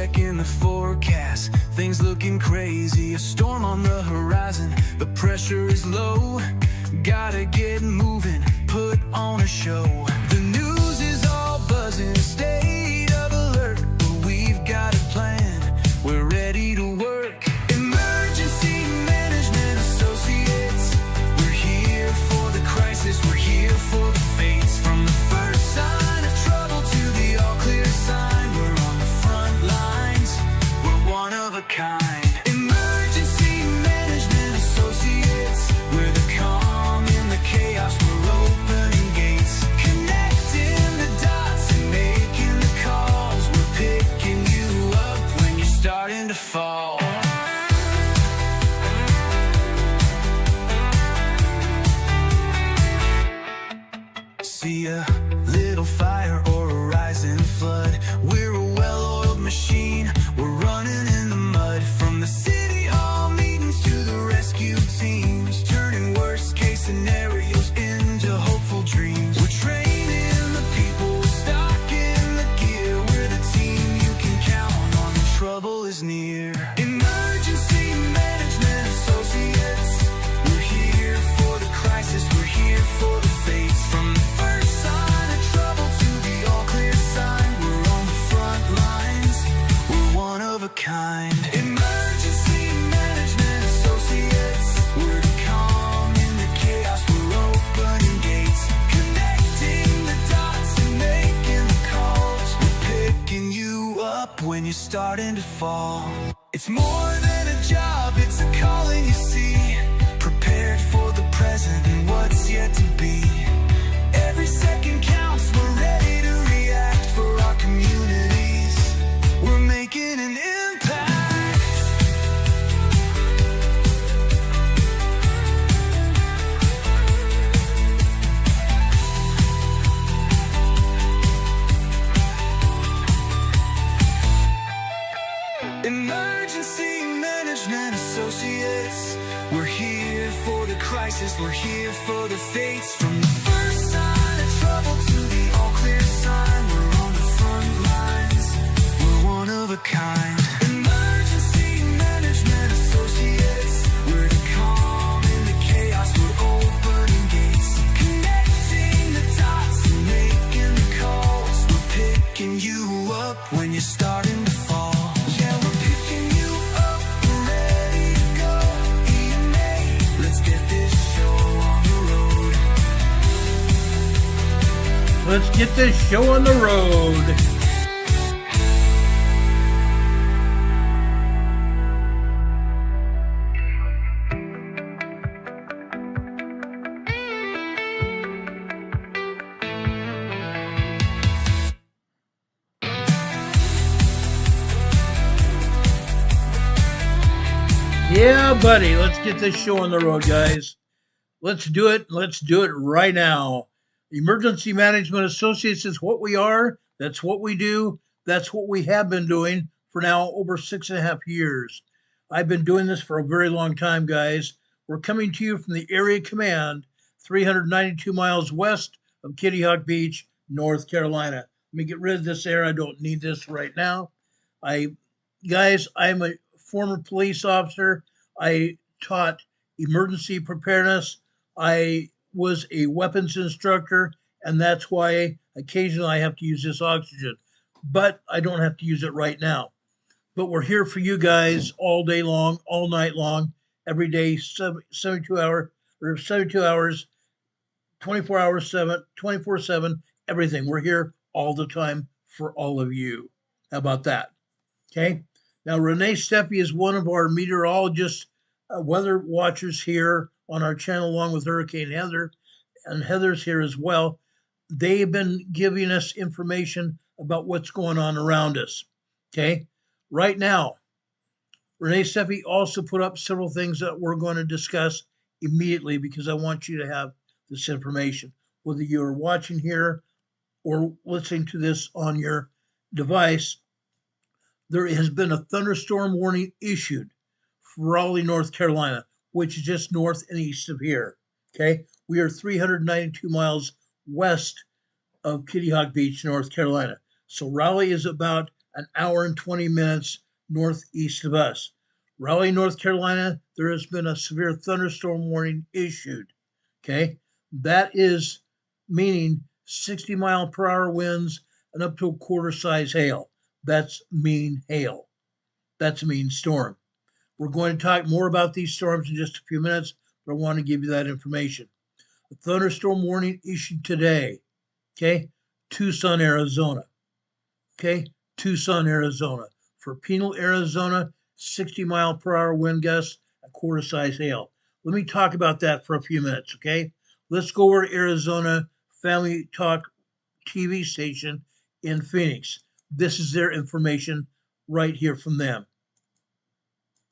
checking the forecast, things looking crazy. A storm on the horizon, the pressure is low. Gotta get moving, put on a show. The news is all buzzing, state of alert, but we've got a plan, we're ready to work. Emergency Management Associates, we're here for the crisis, we're here for the fates. From the first sign of trouble to the all clear sign, we're on the front lines, we're one of a kind. Emergency Management Associates, we're the calm in the chaos, we're opening gates, connecting the dots and making the calls. We're picking you up when you're starting to fall. See a little fire or a rising flood, we're a well-oiled machine, we're running in the mud. From the city hall meetings to the rescue teams, turning worst case scenarios into hopeful dreams. We're training the people, stocking the gear, we're the team you can count on when trouble is near. Emergency Management Associates, we're here for the crisis, we're here for the fates. From the first sign of trouble to the all clear sign, we're on the front lines, we're one of a kind. Emergency Management Associates, we're the calm in the chaos, we're opening gates, connecting the dots and making the calls. We're picking you up when you're starting to fall. It's more than a job, it's a calling, you see. Prepared for the present and what's yet to be. Every second counts, we're ready to react for our communities. We're making an impact. Emergency Management Associates, we're here for the crisis, we're here for the fates. From the first sign of trouble to the all clear sign, we're on the front lines, we're one of a kind. Emergency Management Associates, we're the calm in the chaos, we're opening gates, connecting the dots and making the calls. We're picking you up when you're starting to fall. Yeah, we're picking you up, we're ready to go. EMA, let's get this show on the road. Let's get this show on the road. Yeah, buddy, let's get this show on the road, guys. Let's do it. Let's do it right now. Emergency Management Associates is what we are. That's what we do. That's what we have been doing for now over 6.5 years. I've been doing this for a very long time, guys. We're coming to you from the Area Command, 392 miles west of Kitty Hawk Beach, North Carolina. Let me get rid of this air. I don't need this right now. Guys, I'm a former police officer. I taught emergency preparedness. I was a weapons instructor, and that's why occasionally I have to use this oxygen. But I don't have to use it right now. But we're here for you guys all day long, all night long, every day, 72 hours, 24 hours, 24/7, everything. We're here all the time for all of you. How about that? Okay. Now, Renee Steffi is one of our meteorologists, weather watchers here on our channel, along with Hurricane Heather, and Heather's here as well. They've been giving us information about what's going on around us. Okay. Right now, Renee Steffi also put up several things that we're going to discuss immediately because I want you to have this information, whether you're watching here or listening to this on your device. There has been a thunderstorm warning issued for Raleigh, North Carolina, which is just north and east of here. Okay, we are 392 miles west of Kitty Hawk Beach, North Carolina. So Raleigh is about an hour and 20 minutes northeast of us. Raleigh, North Carolina, there has been a severe thunderstorm warning issued. Okay, that is meaning 60-mile-per-hour winds and up to a quarter size hail. That's mean hail. That's a mean storm. We're going to talk more about these storms in just a few minutes, but I want to give you that information. A thunderstorm warning issued today. Okay, Tucson, Arizona. Okay, Tucson, Arizona. For Penal, Arizona, 60-mile-per-hour wind gusts, a quarter size hail. Let me talk about that for a few minutes, okay? Let's go over to Arizona Family Talk TV station in Phoenix. This is their information right here from them.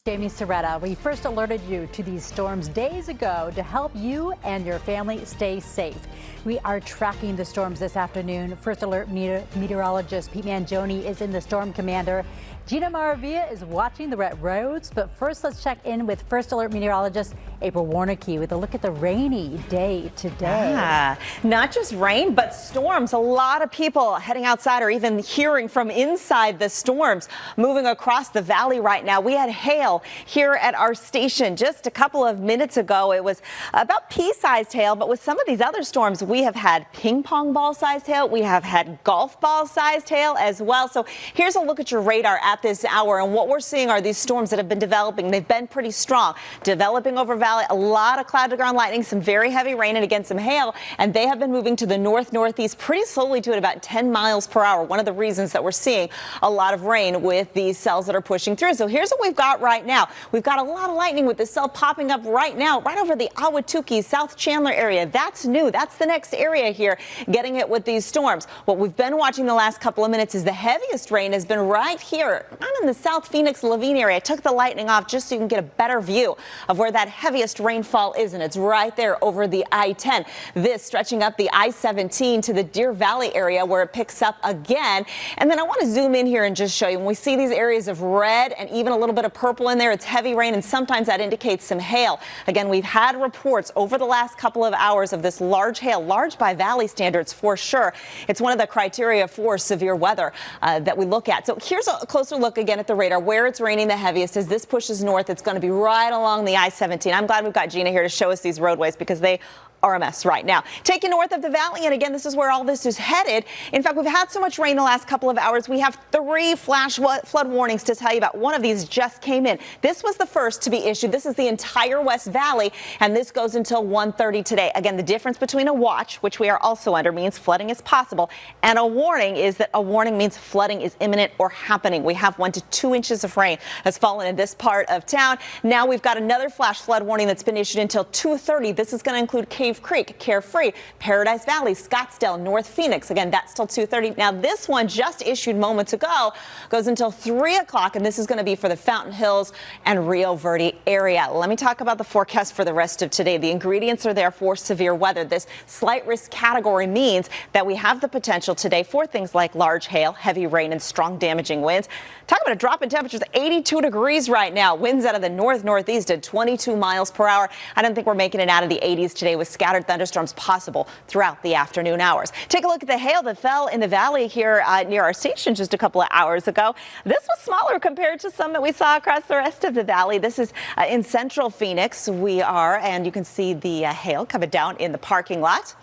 Jamie Soretta, we first alerted you to these storms days ago to help you and your family stay safe. We are tracking the storms this afternoon. First Alert meteorologist Pete Mangione is in the storm commander. Gina Maravilla is watching the wet roads. But first, let's check in with First Alert meteorologist April Warnke with a look at the rainy day today. Yeah, not just rain, but storms. A lot of people heading outside or even hearing from inside the storms moving across the valley right now. We had hail here at our station just a couple of minutes ago. It was about pea-sized hail, but with some of these other storms, we have had ping pong ball-sized hail. We have had golf ball-sized hail as well. So here's a look at your radar at this hour, and what we're seeing are these storms that have been developing. They've been pretty strong, developing over valley, a lot of cloud to ground lightning, some very heavy rain, and again some hail, and they have been moving to the northeast pretty slowly to at about 10 miles per hour. One of the reasons that we're seeing a lot of rain with these cells that are pushing through. So here's what we've got right now. We've got a lot of lightning with this cell popping up right now, right over the Ahwatukee, South Chandler area. That's new. That's the next area here getting hit with these storms. What we've been watching the last couple of minutes is the heaviest rain has been right here. I'm in the South Phoenix Lavine area. I took the lightning off just so you can get a better view of where that heaviest rainfall is, and it's right there over the I-10. This stretching up the I-17 to the Deer Valley area where it picks up again. And then I want to zoom in here and just show you when we see these areas of red and even a little bit of purple in there, it's heavy rain, and sometimes that indicates some hail. Again, we've had reports over the last couple of hours of this large hail, large by valley standards for sure. It's one of the criteria for severe weather that we look at. So here's a closer look again at the radar where it's raining the heaviest. As this pushes north, it's going to be right along the I-17. I'm glad we've got Gina here to show us these roadways because they are a mess right now. Taking north of the valley, and again, this is where all this is headed. In fact, we've had so much rain the last couple of hours. We have 3 flash flood warnings to tell you about. One of these just came in. This was the first to be issued. This is the entire West Valley, and this goes until 1:30 today. Again, the difference between a watch, which we are also under, means flooding is possible, and a warning is that a warning means flooding is imminent or happening. We have 1 to 2 inches of rain has fallen in this part of town. Now we've got another flash flood warning that's been issued until 2:30. This is going to include Cave Creek, Carefree, Paradise Valley, Scottsdale, North Phoenix. Again, that's till 2:30. Now this one just issued moments ago goes until 3 o'clock, and this is going to be for the Fountain Hills and Rio Verde area. Let me talk about the forecast for the rest of today. The ingredients are there for severe weather. This slight risk category means that we have the potential today for things like large hail, heavy rain, and strong damaging winds. Talk about a drop in temperatures, 82 degrees right now. Winds out of the northeast at 22 miles per hour. I don't think we're making it out of the 80s today with scattered thunderstorms possible throughout the afternoon hours. Take a look at the hail that fell in the valley here near our station just a couple of hours ago. This was smaller compared to some that we saw across the rest of the valley. This is in central Phoenix. And you can see the hail coming down in the parking lot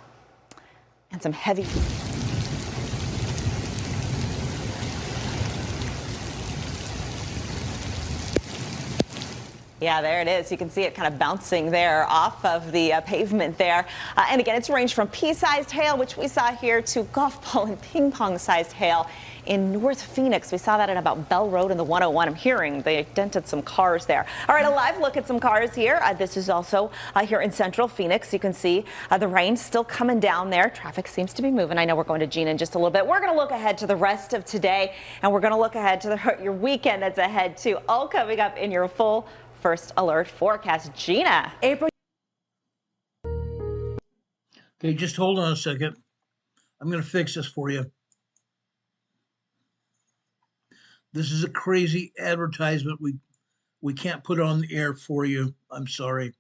and some heavy. Yeah, there it is. You can see it kind of bouncing there off of the pavement there. And again, it's ranged from pea-sized hail, which we saw here, to golf ball and ping pong-sized hail in North Phoenix. We saw that at about Bell Road and the 101. I'm hearing they dented some cars there. All right, a live look at some cars here. This is also here in central Phoenix. You can see the rain still coming down there. Traffic seems to be moving. I know we're going to Gina in just a little bit. We're going to look ahead to the rest of today, and we're going to look ahead to your weekend that's ahead too. All coming up in your full First Alert forecast. Gina. April. Okay, just hold on a second. I'm going to fix this for you. This is a crazy advertisement. We can't put it on the air for you. I'm sorry.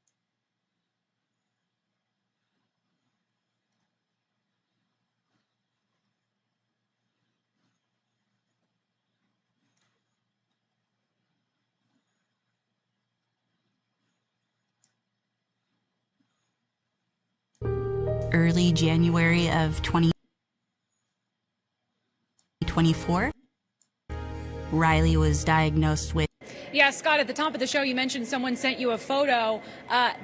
early January of 2024. Riley was diagnosed with. Yeah, Scott, at the top of the show, you mentioned someone sent you a photo.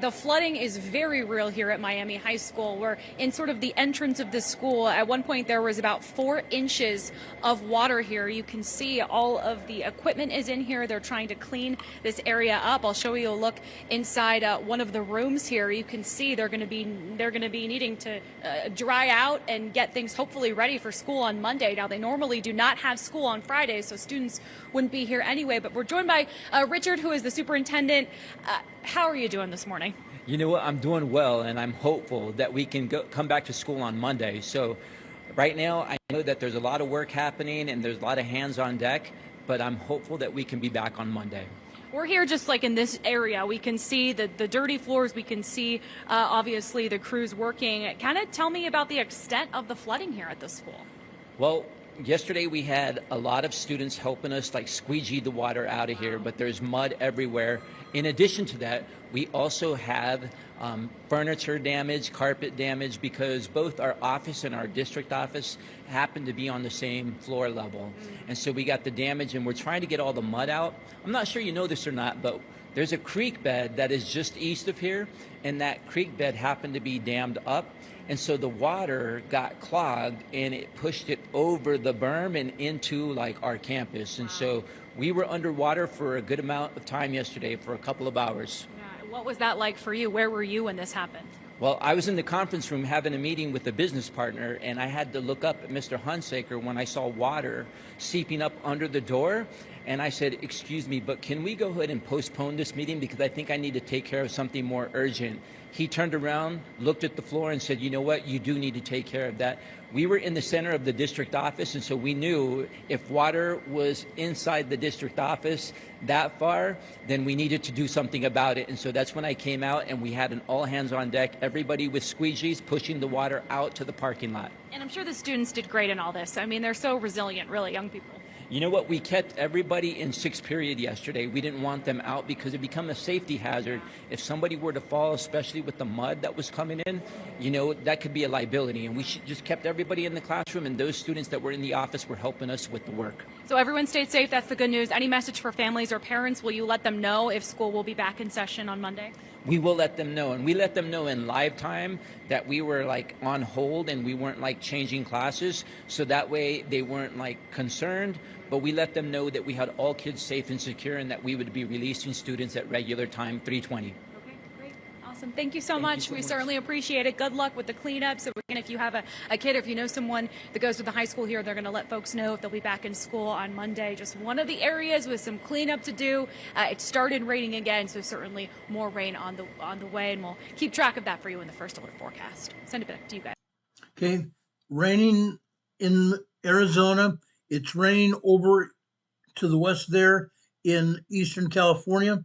The flooding is very real here at Miami High School. We're in sort of the entrance of the school. At one point, there was about 4 inches of water here. You can see all of the equipment is in here. They're trying to clean this area up. I'll show you a look inside one of the rooms here. You can see they're going to be needing to dry out and get things hopefully ready for school on Monday. Now, they normally do not have school on Fridays, so students wouldn't be here anyway. But we're joined by Richard, who is the superintendent. How are you doing this morning? You know what? I'm doing well, and I'm hopeful that we can come back to school on Monday. So right now, I know that there's a lot of work happening and there's a lot of hands on deck, but I'm hopeful that we can be back on Monday. We're here just like in this area. We can see the dirty floors. We can see, obviously, the crews working. Kind of tell me about the extent of the flooding here at the school. Well, yesterday we had a lot of students helping us like squeegee the water out of here, but there's mud everywhere. In addition to that, we also have furniture damage, carpet damage, because both our office and our district office happen to be on the same floor level. And so we got the damage, and we're trying to get all the mud out. I'm not sure you know this or not, but there's a creek bed that is just east of here, and that creek bed happened to be dammed up. And so the water got clogged and it pushed it over the berm and into like our campus. And so we were underwater for a good amount of time yesterday, for a couple of hours. Yeah. What was that like for you? Where were you when this happened? Well, I was in the conference room having a meeting with a business partner, and I had to look up at Mr. Hunsaker when I saw water seeping up under the door. And I said, excuse me, but can we go ahead and postpone this meeting because I think I need to take care of something more urgent. He turned around, looked at the floor and said, you know what, you do need to take care of that. We were in the center of the district office, and so we knew if water was inside the district office that far, then we needed to do something about it. And so that's when I came out, and we had an all hands on deck, everybody with squeegees pushing the water out to the parking lot. And I'm sure the students did great in all this. I mean, they're so resilient, really, young people. You know what? We kept everybody in sixth period yesterday. We didn't want them out because it became a safety hazard. If somebody were to fall, especially with the mud that was coming in, you know, that could be a liability. And we just kept everybody in the classroom, and those students that were in the office were helping us with the work. So everyone stayed safe. That's the good news. Any message for families or parents? Will you let them know if school will be back in session on Monday? We will let them know, and we let them know in live time that we were like on hold and we weren't like changing classes, so that way they weren't like concerned, but we let them know that we had all kids safe and secure and that we would be releasing students at regular time, 3:20. Okay, great. Awesome. Thank you so much. We certainly appreciate it. Good luck with the cleanup. So again, if you have a kid, or if you know someone that goes to the high school here, they're going to let folks know if they'll be back in school on Monday. Just one of the areas with some cleanup to do. It started raining again, so certainly more rain on the way, and we'll keep track of that for you in the first alert forecast. Send it back to you guys. Okay, raining in Arizona. It's raining over to the west there in Eastern California,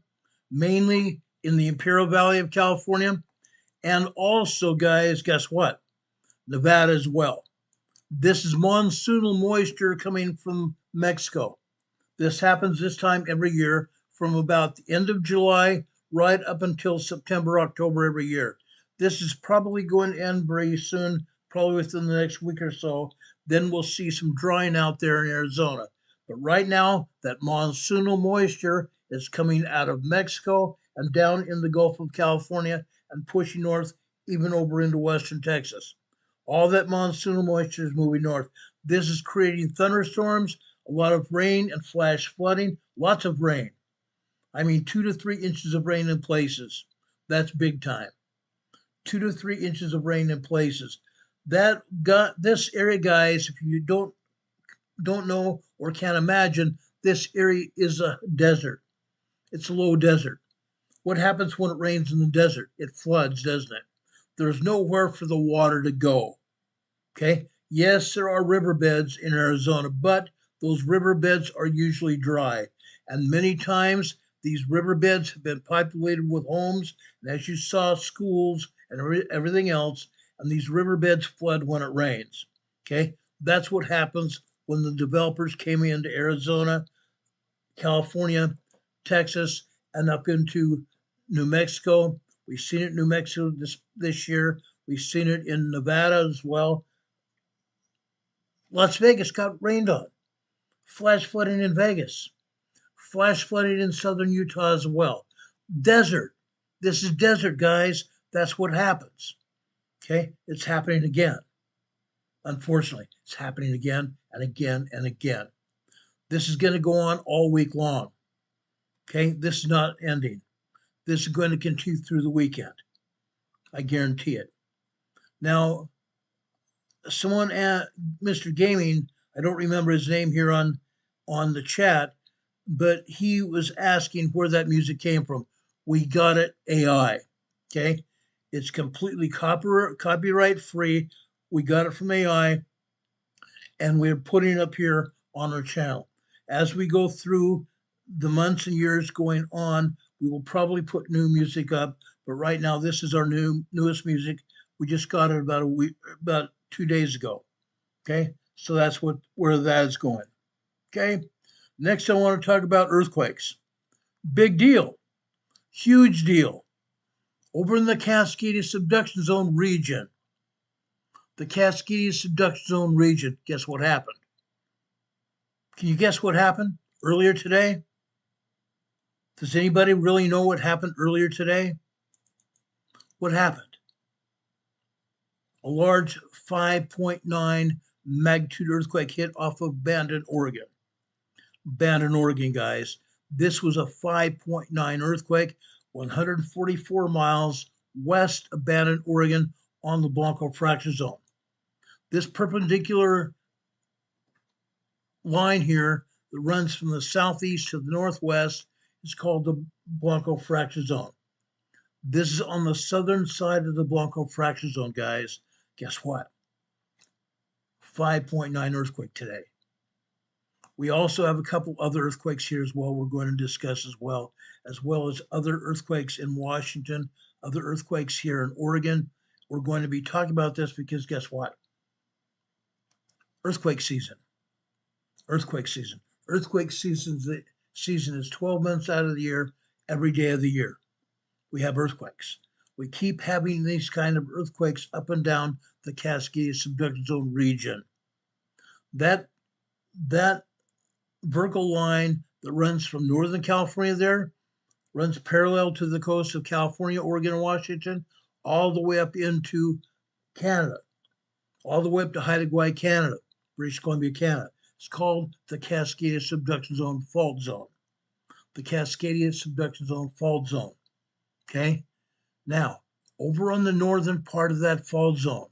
mainly in the Imperial Valley of California. And also, guys, guess what? Nevada as well. This is monsoonal moisture coming from Mexico. This happens this time every year from about the end of July right up until September, October every year. This is probably going to end very soon, probably within the next week or so. Then we'll see some drying out there in Arizona. But right now, that monsoonal moisture is coming out of Mexico and down in the Gulf of California and pushing north, even over into western Texas. All that monsoonal moisture is moving north. This is creating thunderstorms, a lot of rain and flash flooding, lots of rain. I mean, 2 to 3 inches of rain in places. That's big time. 2 to 3 inches of rain in places. That got this area, guys, if you don't know or can't imagine, this area is a desert. It's a low desert. What happens when it rains in the desert? It floods, doesn't it? There's nowhere for the water to go. Okay? Yes, there are riverbeds in Arizona, but those riverbeds are usually dry. And many times these riverbeds have been populated with homes, and as you saw, schools and everything else, and these riverbeds flood when it rains. Okay? That's what happens when the developers came into Arizona, California, Texas, and up into New Mexico. We've seen it in New Mexico this year We've seen it in Nevada as well. Las Vegas got rained on. Flash flooding in Vegas. Flash flooding in southern Utah as well. Desert. This is desert, guys. That's what happens. Okay? It's happening again. Unfortunately, it's happening again and again and again. This is going to go on all week long. Okay? This is not ending. This is going to continue through the weekend. I guarantee it. Now, someone at Mr. Gaming, I don't remember his name here on the chat, but he was asking where that music came from. We got it AI. Okay? It's completely copyright free. We got it from AI, and we're putting it up here on our channel. As we go through the months and years going on, we will probably put new music up, but right now this is our newest music. We just got it about 2 days ago. Okay, so that's where that is going. Okay, next I want to talk about earthquakes. Big deal, huge deal. Over in the Cascadia subduction zone region. The Cascadia subduction zone region, guess what happened? Can you guess what happened earlier today? Does anybody really know what happened earlier today? What happened? A large 5.9 magnitude earthquake hit off of Bandon, Oregon. Bandon, Oregon, guys. This was a 5.9 earthquake, 144 miles west of Bandon, Oregon, on the Blanco fracture zone. This perpendicular line here that runs from the southeast to the northwest is called the Blanco fracture zone. This is on the southern side of the Blanco fracture zone, guys. Guess what? 5.9 earthquake today. We also have a couple other earthquakes here as well we're going to discuss as well as other earthquakes in Washington, other earthquakes here in Oregon. We're going to be talking about this because guess what? Earthquake season. Earthquake season. Earthquake season is 12 months out of the year, every day of the year. We have earthquakes. We keep having these kind of earthquakes up and down the Cascadia subduction zone region. That vertical line that runs from Northern California there runs parallel to the coast of California, Oregon, and Washington, all the way up into Canada, all the way up to Haida Gwaii, Canada, British Columbia, Canada. It's called the Cascadia subduction zone fault zone. The Cascadia subduction zone fault zone. Okay? Now, over on the northern part of that fault zone,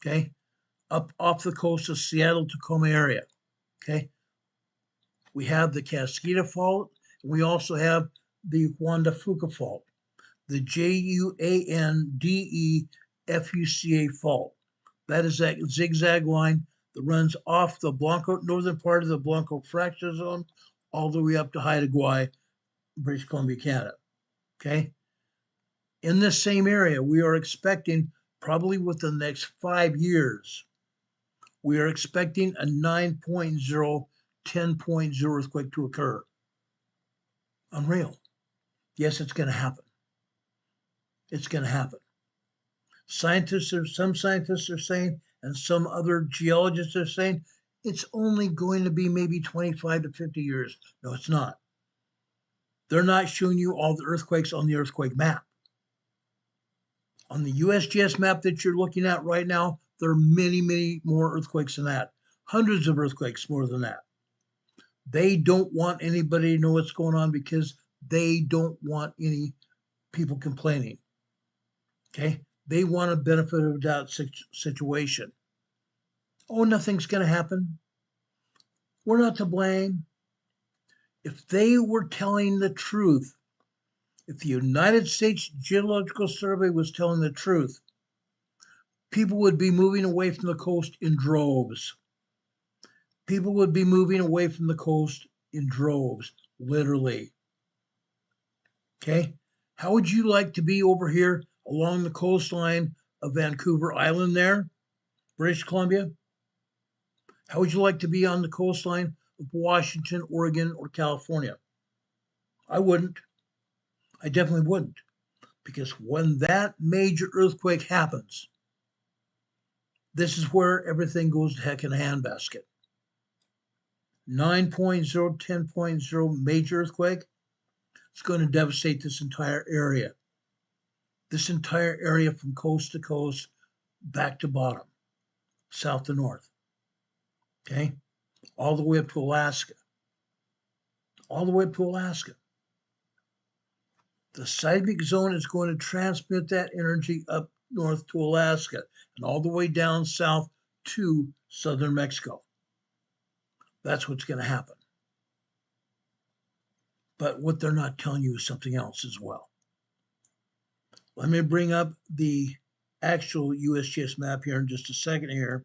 okay, up off the coast of Seattle, Tacoma area, okay, we have the Cascadia fault, and we also have the Juan de Fuca fault, the JUANDEFUCA fault. That is that zigzag line that runs off the northern part of the Blanco fracture zone all the way up to Haida Gwaii, British Columbia, Canada. Okay? In this same area, we are expecting, probably within the next 5 years, we are expecting a 9.0, 10.0 earthquake to occur. Unreal. Yes, it's going to happen. It's going to happen. Some scientists are saying, and some other geologists are saying, it's only going to be maybe 25 to 50 years. No, it's not. They're not showing you all the earthquakes on the earthquake map. On the USGS map that you're looking at right now, there are many, many more earthquakes than that. Hundreds of earthquakes more than that. They don't want anybody to know what's going on because they don't want any people complaining. Okay? They want a benefit of doubt situation. Oh, nothing's going to happen. We're not to blame. If they were telling the truth, if the United States Geological Survey was telling the truth, people would be moving away from the coast in droves. People would be moving away from the coast in droves, literally. Okay? How would you like to be over here along the coastline of Vancouver Island there, British Columbia? How would you like to be on the coastline of Washington, Oregon, or California? I wouldn't. I definitely wouldn't. Because when that major earthquake happens, this is where everything goes to heck in a handbasket. 9.0, 10.0 major earthquake, it's going to devastate this entire area. This entire area from coast to coast, back to bottom, south to north. Okay? All the way up to Alaska. All the way up to Alaska. The seismic zone is going to transmit that energy up north to Alaska and all the way down south to southern Mexico. That's what's going to happen. But what they're not telling you is something else as well. Let me bring up the actual USGS map here in just a second here,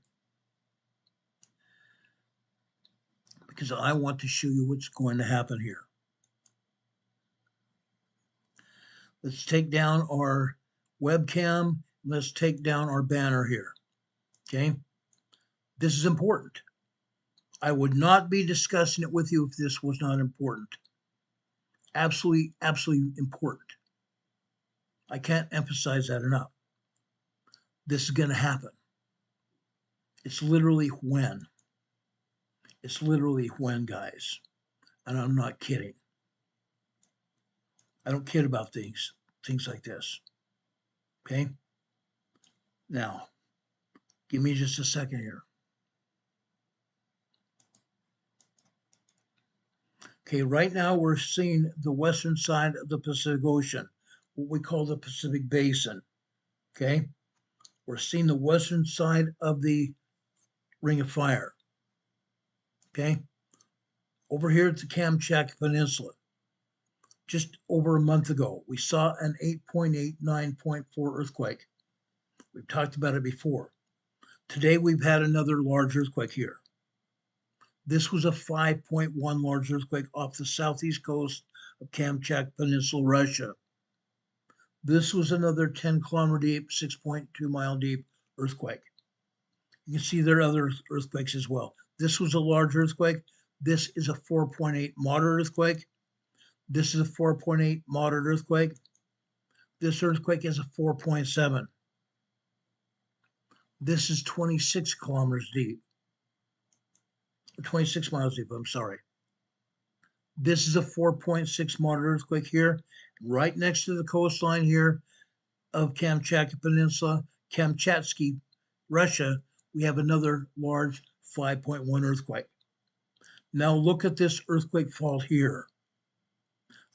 because I want to show you what's going to happen here. Let's take down our webcam. Let's take down our banner here. Okay. This is important. I would not be discussing it with you if this was not important. Absolutely, absolutely important. I can't emphasize that enough. This is going to happen. It's literally when. It's literally when, guys. And I'm not kidding. I don't kid about things like this. Okay? Now, give me just a second here. Okay, right now we're seeing the western side of the Pacific Ocean, what we call the Pacific Basin. Okay? We're seeing the western side of the Ring of Fire. Okay? Over here at the Kamchatka Peninsula, just over a month ago, we saw an 8.8, 9.4 earthquake. We've talked about it before. Today, we've had another large earthquake here. This was a 5.1 large earthquake off the southeast coast of Kamchatka Peninsula, Russia. This was another 10-kilometer deep, 6.2 mile deep earthquake. You can see there are other earthquakes as well. This was a large earthquake. This is a 4.8 moderate earthquake. This is a 4.8 moderate earthquake. This earthquake is a 4.7. This is 26 kilometers deep. 26 miles deep, I'm sorry. This is a 4.6 moderate earthquake here, right next to the coastline here of Kamchatka Peninsula, Kamchatsky, Russia. We have another large 5.1 earthquake. Now look at this earthquake fault here.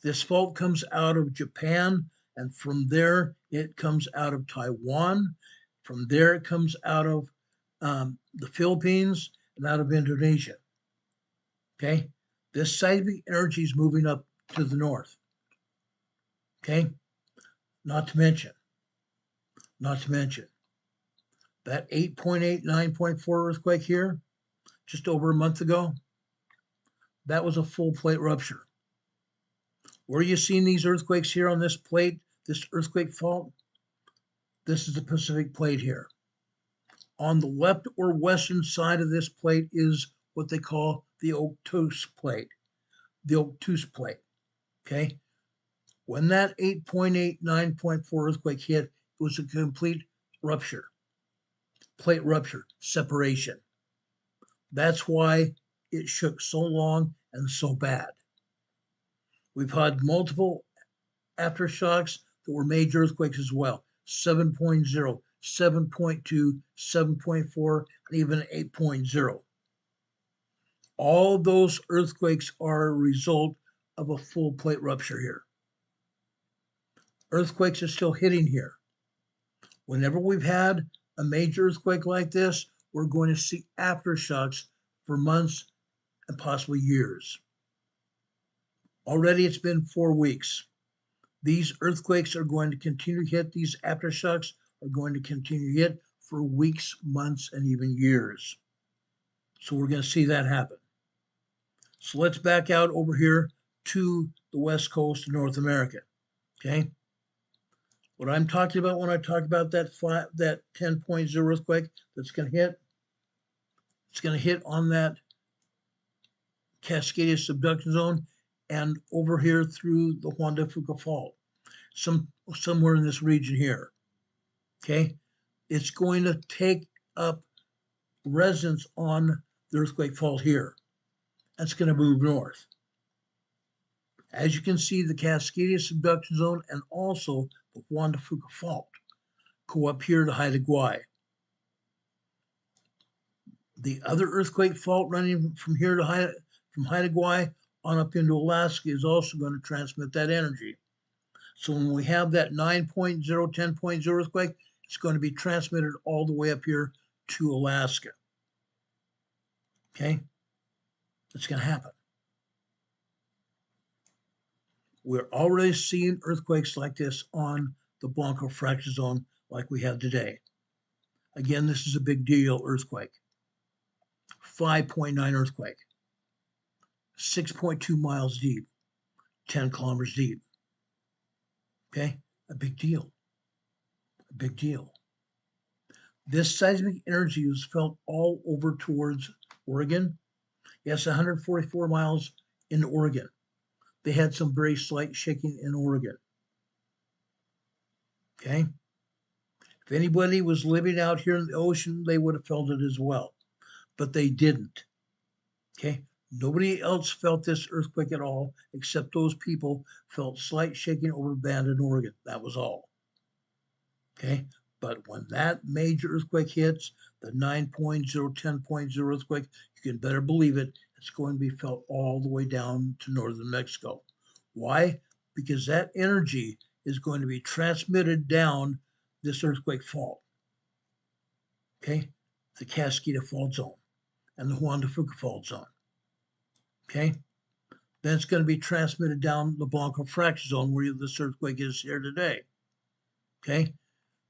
This fault comes out of Japan, and from there it comes out of Taiwan. From there it comes out of the Philippines and out of Indonesia. Okay, this seismic energy is moving up to the north. Okay, not to mention that 8.8, 9.4 earthquake here, just over a month ago, that was a full plate rupture. Where are you seeing these earthquakes here on this plate, this earthquake fault? This is the Pacific plate here. On the left or western side of this plate is what they call the obtuse plate. The obtuse plate, okay? When that 8.8, 9.4 earthquake hit, it was a complete rupture. Plate rupture, separation. That's why it shook so long and so bad. We've had multiple aftershocks that were major earthquakes as well. 7.0, 7.2, 7.4, and even 8.0. All those earthquakes are a result of a full plate rupture here. Earthquakes are still hitting here. Whenever we've had a major earthquake like this, we're going to see aftershocks for months and possibly years. Already it's been 4 weeks. These earthquakes are going to continue to hit. These aftershocks are going to continue to hit for weeks, months, and even years. So we're going to see that happen. So let's back out over here to the west coast of North America. Okay. What I'm talking about when I talk about that 10.0 earthquake that's going to hit, it's going to hit on that Cascadia subduction zone and over here through the Juan de Fuca Fault. somewhere in this region here. Okay, it's going to take up residence on the earthquake fault here. That's going to move north. As you can see, the Cascadia subduction zone and also the Juan de Fuca fault go up here to Haida Gwaii. The other earthquake fault running from here to Haida Gwaii on up into Alaska is also going to transmit that energy. So when we have that 9.0, 10.0 earthquake, it's going to be transmitted all the way up here to Alaska. Okay? It's going to happen. We're already seeing earthquakes like this on the Blanco fracture zone like we have today. Again, this is a big deal earthquake. 5.9 earthquake. 6.2 miles deep. 10 kilometers deep. Okay? A big deal. A big deal. This seismic energy was felt all over towards Oregon. Yes, 144 miles in Oregon. They had some very slight shaking in Oregon. Okay? If anybody was living out here in the ocean, they would have felt it as well. But they didn't. Okay? Nobody else felt this earthquake at all, except those people felt slight shaking over band in Oregon. That was all. Okay? But when that major earthquake hits, the 9.0, 10.0 earthquake, you can better believe it, it's going to be felt all the way down to northern Mexico. Why? Because that energy is going to be transmitted down this earthquake fault. Okay? The Cascadia fault zone and the Juan de Fuca fault zone. Okay? Then it's going to be transmitted down the Blanco fracture zone where this earthquake is here today. Okay?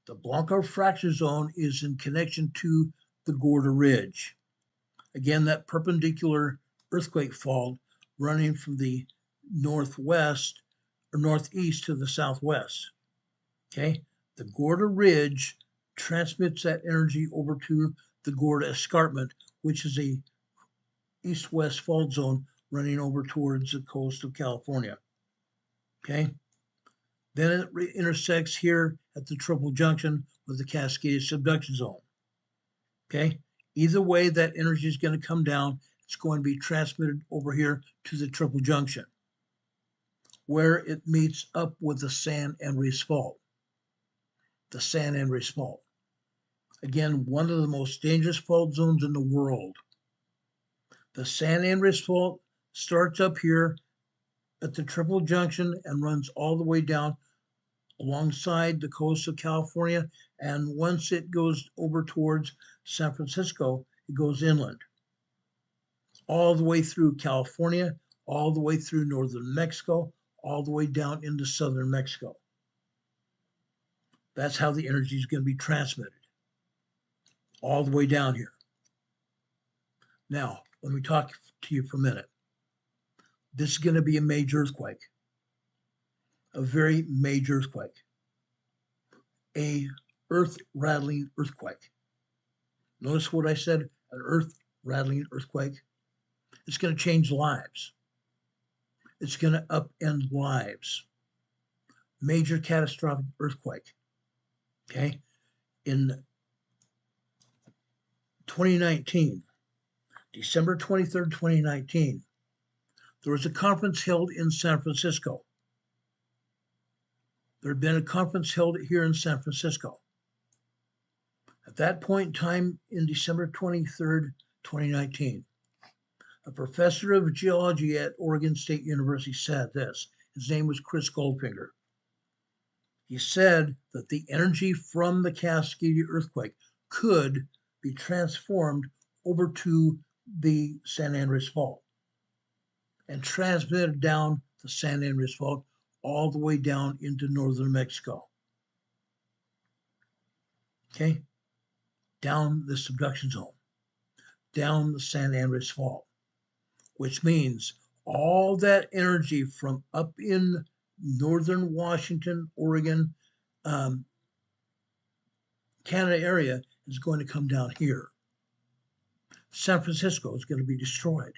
The Blanco fracture zone is in connection to the Gorda Ridge. Again, that perpendicular earthquake fault running from the northwest or northeast to the southwest. Okay? The Gorda Ridge transmits that energy over to the Gorda Escarpment, which is a east-west fault zone running over towards the coast of California. Okay? Then it intersects here at the Triple Junction with the Cascadia subduction zone. Okay? Either way, that energy is going to come down. It's going to be transmitted over here to the Triple Junction, where it meets up with the San Andreas Fault. The San Andreas Fault. Again, one of the most dangerous fault zones in the world. The San Andreas Fault starts up here at the Triple Junction and runs all the way down alongside the coast of California. And once it goes over towards San Francisco, it goes inland. All the way through California, all the way through northern Mexico, all the way down into southern Mexico. That's how the energy is going to be transmitted. All the way down here. Now, let me talk to you for a minute. This is going to be a major earthquake. A very major earthquake. A earth-rattling earthquake. Notice what I said, an earth-rattling earthquake. It's going to change lives. It's going to upend lives. Major catastrophic earthquake. Okay? In 2019, December 23rd, 2019, there was a conference held in San Francisco. There had been a conference held here in San Francisco. At that point in time, in December 23rd, 2019, a professor of geology at Oregon State University said this. His name was Chris Goldfinger. He said that the energy from the Cascadia earthquake could be transformed over to the San Andreas Fault and transmitted down the San Andreas Fault all the way down into northern Mexico. Okay? Down the subduction zone, down the San Andreas Fault, which means all that energy from up in northern Washington, Oregon, Canada area is going to come down here. San Francisco is going to be destroyed.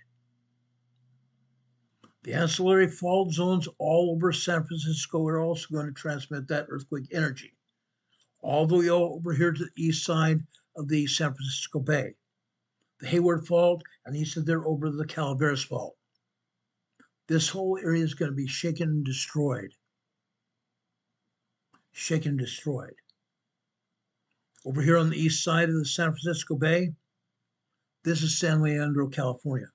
The ancillary fault zones all over San Francisco are also going to transmit that earthquake energy, all the way over here to the east side of the San Francisco Bay. The Hayward Fault, and east of there over the Calaveras Fault. This whole area is going to be shaken and destroyed. Shaken and destroyed. Over here on the east side of the San Francisco Bay, this is San Leandro, California.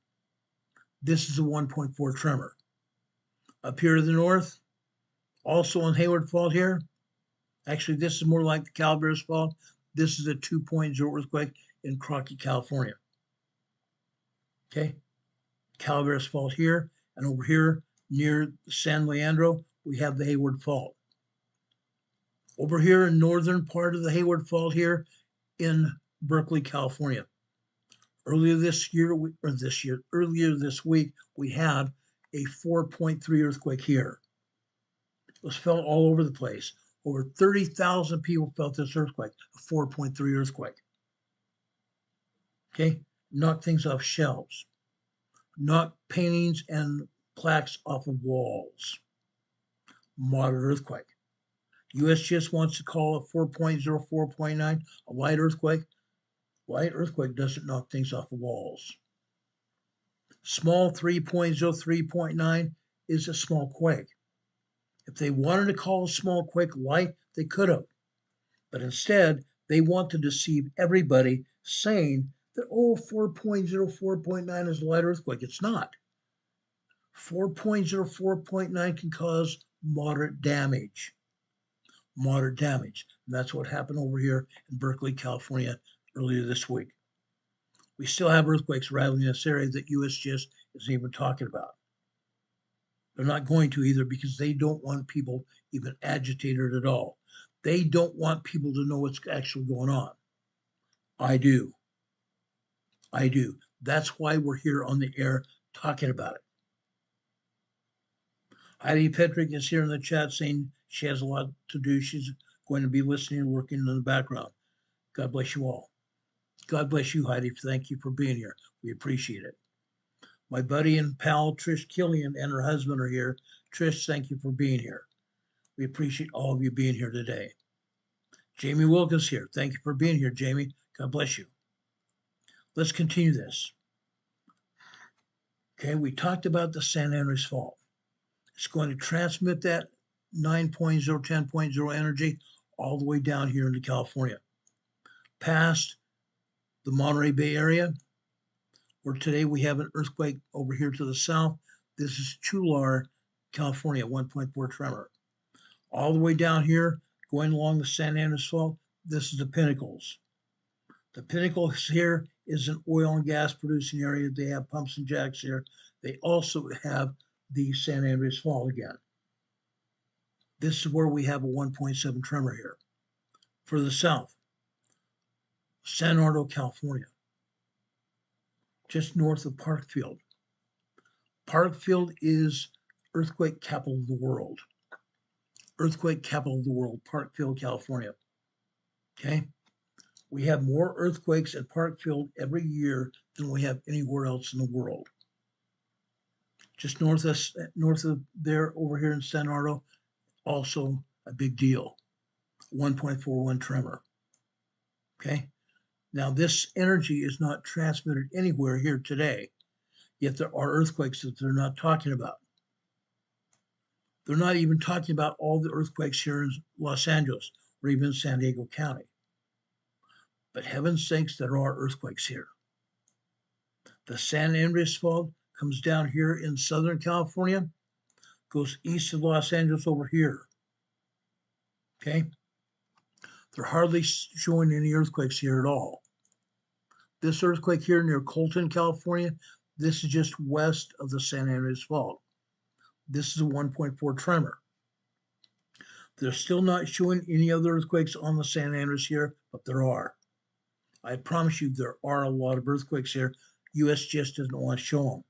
This is a 1.4 tremor. Up here to the north, also on Hayward Fault here, actually this is more like the Calaveras Fault. This is a 2.0 earthquake in Crockett, California. Okay, Calaveras Fault here, and over here near San Leandro, we have the Hayward Fault. Over here in northern part of the Hayward Fault here in Berkeley, California. Earlier this week, we had a 4.3 earthquake here. It was felt all over the place. Over 30,000 people felt this earthquake, a 4.3 earthquake. Okay, knocked things off shelves, knocked paintings and plaques off of walls. Moderate earthquake. USGS wants to call a 4.0, 4.9 a light earthquake. Light earthquake doesn't knock things off the walls. Small 3.0, 3.9 is a small quake. If they wanted to call a small quake light, they could have. But instead, they want to deceive everybody saying that, oh, 4.0, 4.9 is a light earthquake. It's not. 4.0, 4.9 can cause moderate damage. Moderate damage. And that's what happened over here in Berkeley, California earlier this week. We still have earthquakes rattling in this area that USGS isn't even talking about. They're not going to either because they don't want people even agitated at all. They don't want people to know what's actually going on. I do. I do. That's why we're here on the air talking about it. Heidi Petrick is here in the chat saying she has a lot to do. She's going to be listening and working in the background. God bless you all. God bless you, Heidi. Thank you for being here. We appreciate it. My buddy and pal, Trish Killian, and her husband are here. Trish, thank you for being here. We appreciate all of you being here today. Jamie Wilkins here. Thank you for being here, Jamie. God bless you. Let's continue this. Okay, we talked about the San Andreas Fault. It's going to transmit that 9.0, 10.0 energy all the way down here into California, past the Monterey Bay area, where today we have an earthquake over here to the south. This is Chular, California, 1.4 tremor. All the way down here, going along the San Andreas Fault, this is the Pinnacles. The Pinnacles here is an oil and gas producing area. They have pumps and jacks here. They also have the San Andreas Fault again. This is where we have a 1.7 tremor here. For the south, San Bernardino, California, just north of Parkfield. Parkfield is earthquake capital of the world. Earthquake capital of the world, Parkfield, California. Okay? We have more earthquakes at Parkfield every year than we have anywhere else in the world. Just north of there, over here in San Bernardino, also a big deal. 1.41 tremor. Okay? Now, this energy is not transmitted anywhere here today, yet there are earthquakes that they're not talking about. They're not even talking about all the earthquakes here in Los Angeles or even San Diego County. But heaven's sakes, there are earthquakes here. The San Andreas Fault comes down here in Southern California, goes east of Los Angeles over here. Okay? They're hardly showing any earthquakes here at all. This earthquake here near Colton, California, this is just west of the San Andreas Fault. This is a 1.4 tremor. They're still not showing any other earthquakes on the San Andreas here, but there are. I promise you there are a lot of earthquakes here. USGS doesn't want to show them.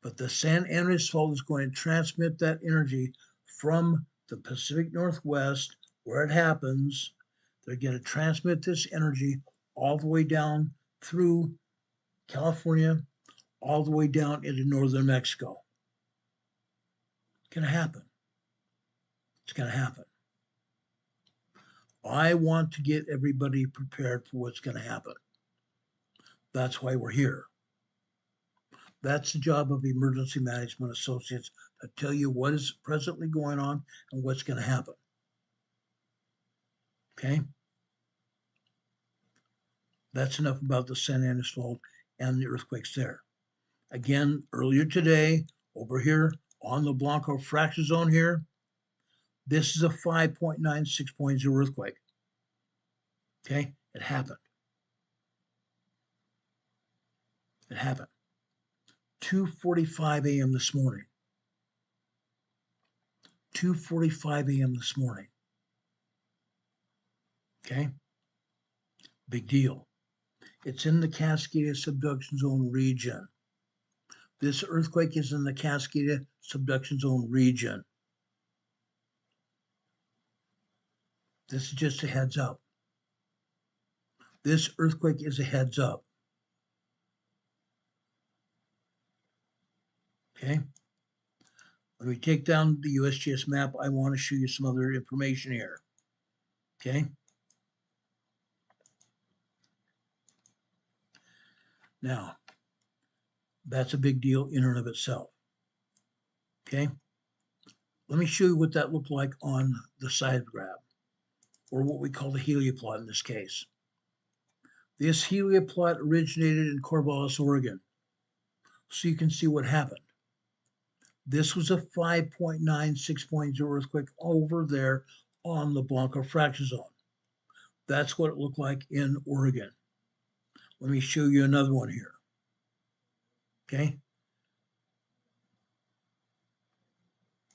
But the San Andreas Fault is going to transmit that energy from the Pacific Northwest, where it happens. They're going to transmit this energy all the way down through California, all the way down into northern Mexico. It's going to happen. It's going to happen. I want to get everybody prepared for what's going to happen. That's why we're here. That's the job of Emergency Management Associates, to tell you what is presently going on and what's going to happen. Okay? That's enough about the San Andreas Fault and the earthquakes there. Again, earlier today, over here on the Blanco fracture zone here, this is a 5.9, 6.0 earthquake. Okay? It happened. It happened. 2:45 a.m. this morning. 2:45 a.m. this morning. Okay? Big deal. It's in the Cascadia subduction zone region. This earthquake is in the Cascadia subduction zone region. This is just a heads up. This earthquake is a heads up. Okay? When we take down the USGS map, I want to show you some other information here. Okay? Now, that's a big deal in and of itself. Okay? Let me show you what that looked like on the side graph, or what we call the helioplot in this case. This helioplot originated in Corvallis, Oregon. So you can see what happened. This was a 5.9, 6.0 earthquake over there on the Blanco fracture zone. That's what it looked like in Oregon. Let me show you another one here. Okay?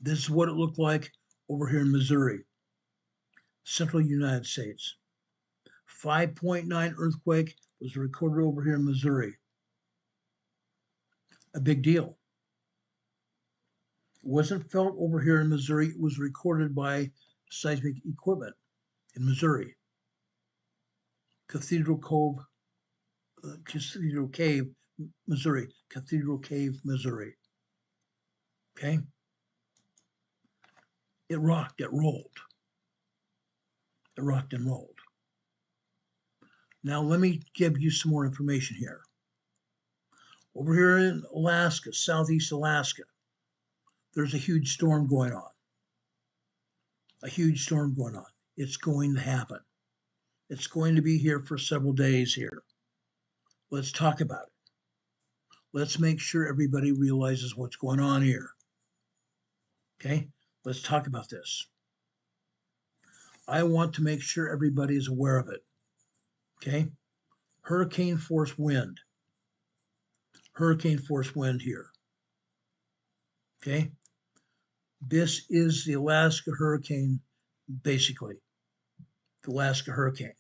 This is what it looked like over here in Missouri, central United States. 5.9 earthquake was recorded over here in Missouri. A big deal. It wasn't felt over here in Missouri. It was recorded by Seismic equipment in Missouri. Cathedral Cave, Missouri. Cathedral Cave, Missouri. Okay? It rocked, it rolled. It rocked and rolled. Now let me give you some more information here. Over here in Alaska, southeast Alaska, there's a huge storm going on. A huge storm going on. It's going to happen. It's going to be here for several days here. Let's talk about it. Let's make sure everybody realizes what's going on here. Okay? Let's talk about this. I want to make sure everybody is aware of it. Okay? Hurricane force wind. Hurricane force wind here. Okay? This is the Alaska hurricane, basically. The Alaska hurricane.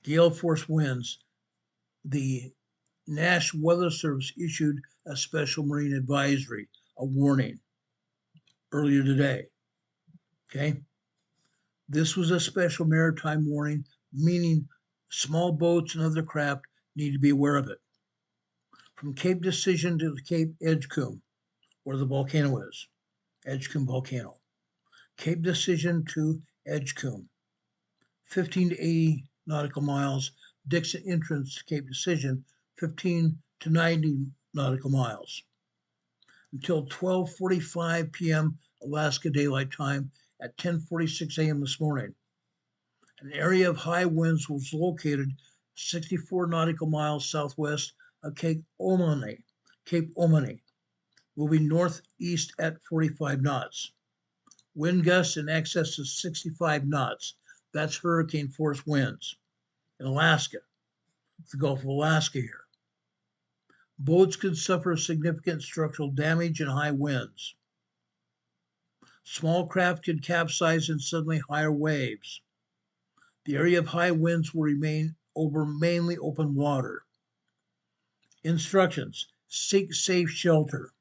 Gale force winds. The National Weather Service issued a special marine advisory, a warning, earlier today. Okay? This was a special maritime warning, meaning small boats and other craft need to be aware of it. From Cape Decision to the Cape Edgecombe, where the volcano is, Edgecombe Volcano. Cape Decision to Edgecombe, 15 to 80 nautical miles. Dixon entrance to Cape Decision, 15 to 90 nautical miles. Until 12:45 p.m. Alaska Daylight Time at 10:46 a.m. this morning. An area of high winds was located 64 nautical miles southwest of Cape Omani, moving northeast at 45 knots. Wind gusts in excess of 65 knots. That's hurricane force winds in Alaska, the Gulf of Alaska here. Boats could suffer significant structural damage in high winds. Small craft could capsize in suddenly higher waves. The area of high winds will remain over mainly open water. Instructions: seek safe shelter.